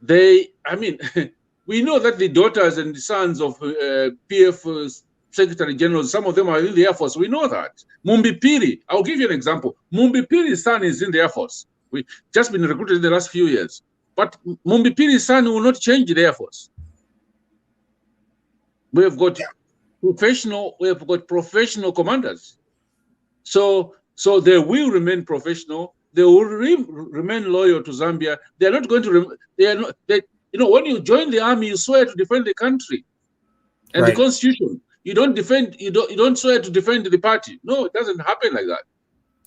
We know that the daughters and the sons of PF Secretary Generals, some of them are in the Air Force. We know that. Mumbipiri, I'll give you an example. Mumbipiri's son is in the Air Force. We just been recruited in the last few years. But Mumbipiri's son will not change the Air Force. We have got professional commanders. So they will remain professional. They will remain loyal to Zambia. They are not going to. When you join the army, you swear to defend the country and the constitution. You don't defend. You don't swear to defend the party. No, it doesn't happen like that.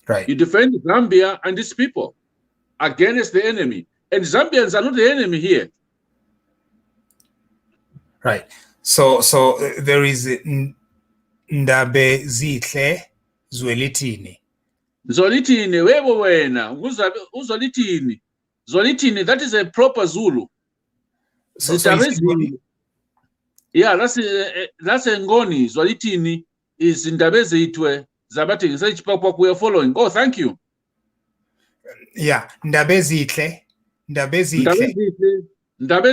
Right. You defend Zambia and its people against the enemy. And Zambians are not the enemy here. Right. So there is Ndabe Zihle Zwelithini. Zwelithini, webo wena, Zwelithini. Zwelithini, that is a proper Zulu. So yeah, that's a Ngoni. Zwelithini is Ndabeze Itwe. Zabati, we are following. Oh, thank you. Yeah, Ndabe Zihle. Ndabe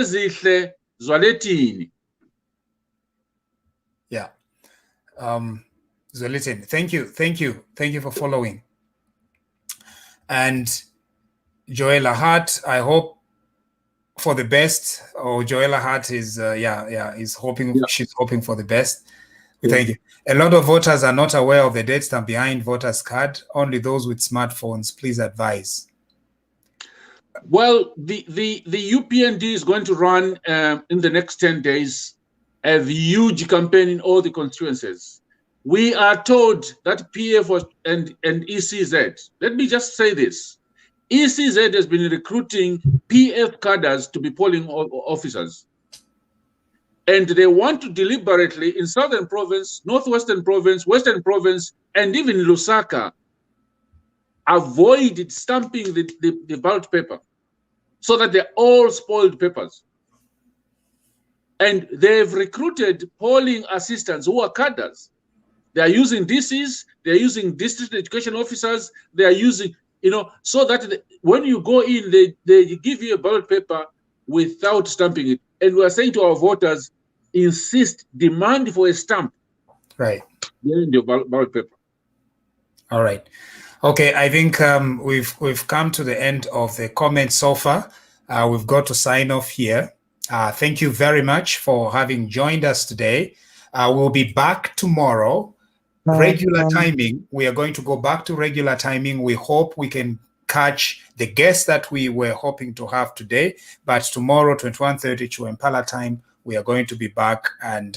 Zihle Zwelithini. Yeah. Zwelithini. Thank you for following. And Joella Hart, I hope for the best. Oh, Joella Hart is is hoping. Yeah. She's hoping for the best. Yeah. Thank you. A lot of voters are not aware of the date stamp behind voters card. Only those with smartphones. Please advise. Well, the UPND is going to run in the next 10 days a huge campaign in all the constituencies. We are told that PF and ECZ, let me just say this, ECZ has been recruiting PF cadres to be polling officers. And they want to deliberately, in Southern Province, Northwestern Province, Western Province, and even Lusaka, avoid stamping the ballot paper so that they're all spoiled papers. And they've recruited polling assistants who are cadres. They are using DCs, they are using district education officers, they are using, so that when you go in, they give you a ballot paper without stamping it. And we are saying to our voters, demand for a stamp. Right. In your ballot paper. All right. Okay, I think we've come to the end of the comments so far. We've got to sign off here. Thank you very much for having joined us today. We'll be back tomorrow. Regular timing. We are going to go back to regular timing. We hope we can catch the guests that we were hoping to have today. But tomorrow, 21:30 Chiwempala time, we are going to be back, and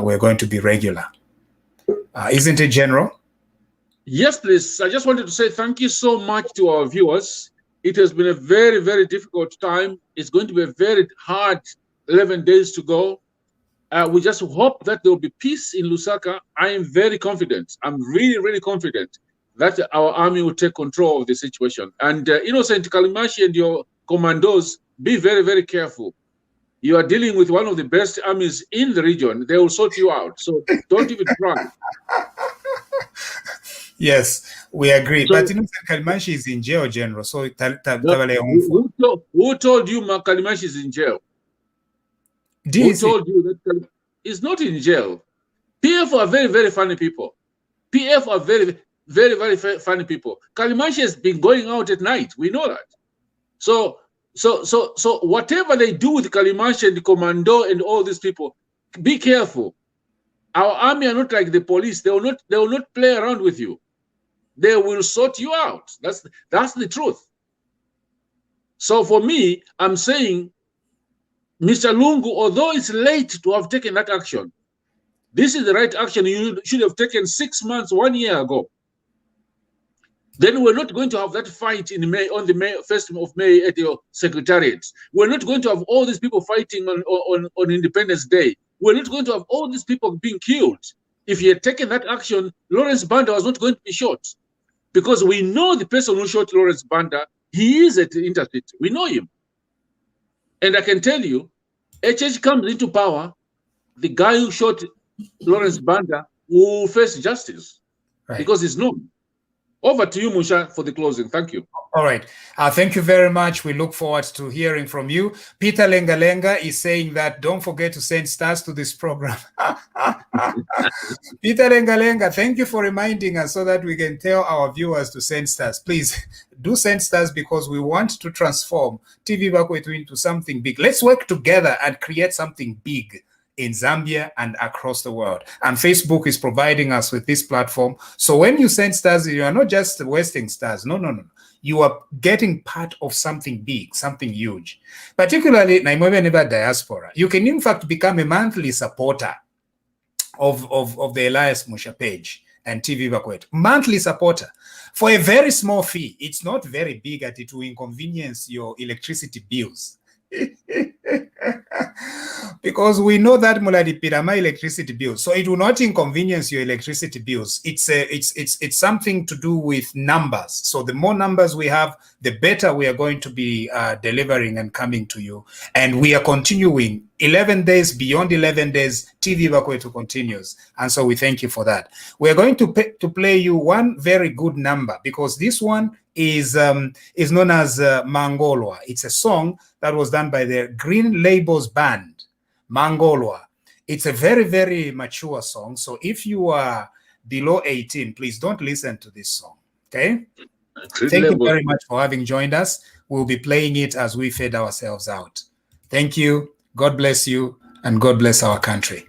we're going to be regular. Isn't it, General? Yes, please. I just wanted to say thank you so much to our viewers. It has been a very, very difficult time. It's going to be a very hard 11 days to go. We just hope that there will be peace in Lusaka. I am very confident. I'm really, really confident that our army will take control of the situation. And Innocent Kalimashi and your commandos, be very, very careful. You are dealing with one of the best armies in the region. They will sort you out. So don't even try. Yes, we agree. So, but Innocent Kalimashi is in jail, General. So who told you Kalimashi is in jail? Who told you that he's not in jail? PF are very, very funny people. PF are very, very, very funny people. Kalimashi has been going out at night. We know that. So whatever they do with Kalimashi and the commando and all these people, be careful. Our army are not like the police. They will not play around with you. They will sort you out. That's the truth. So for me, I'm saying, Mr. Lungu, although it's late to have taken that action, this is the right action you should have taken 6 months, 1 year ago. Then we're not going to have that fight on the 1st of May at your secretariat. We're not going to have all these people fighting on Independence Day. We're not going to have all these people being killed. If he had taken that action, Lawrence Banda was not going to be shot. Because we know the person who shot Lawrence Banda, he is at the Intercity. We know him. And I can tell you, HH comes into power, the guy who shot Lawrence Banda will face justice. Right. Because he's known. Over to you, Musha, for the closing. Thank you. All right. Thank you very much. We look forward to hearing from you. Peter Lengalenga is saying that don't forget to send stars to this program. Peter Lengalenga, thank you for reminding us so that we can tell our viewers to send stars. Please do send stars because we want to transform TV Bakwetu into something big. Let's work together and create something big in Zambia and across the world. And Facebook is providing us with this platform. So when you send stars, you are not just wasting stars. No. You are getting part of something big, something huge. Particularly, Naimobe diaspora. You can in fact become a monthly supporter of the Elias Musha page and TV Bakwetu. Monthly supporter. For a very small fee. It's not very big at it to inconvenience your electricity bills. Because we know that Muladi Pirama electricity bills, so it will not inconvenience your electricity bills. It's something to do with numbers. So the more numbers we have, the better we are going to be delivering and coming to you. And we are continuing 11 days, beyond 11 days, TV Bakwetu continues. And so we thank you for that. We are going to play you one very good number because this one is known as Mangolwa. It's a song that was done by the Green Labels band, Mangolwa. It's a very, very mature song. So if you are below 18, please don't listen to this song, okay? Thank you very much for having joined us. We'll be playing it as we fade ourselves out. Thank you. God bless you, and God bless our country.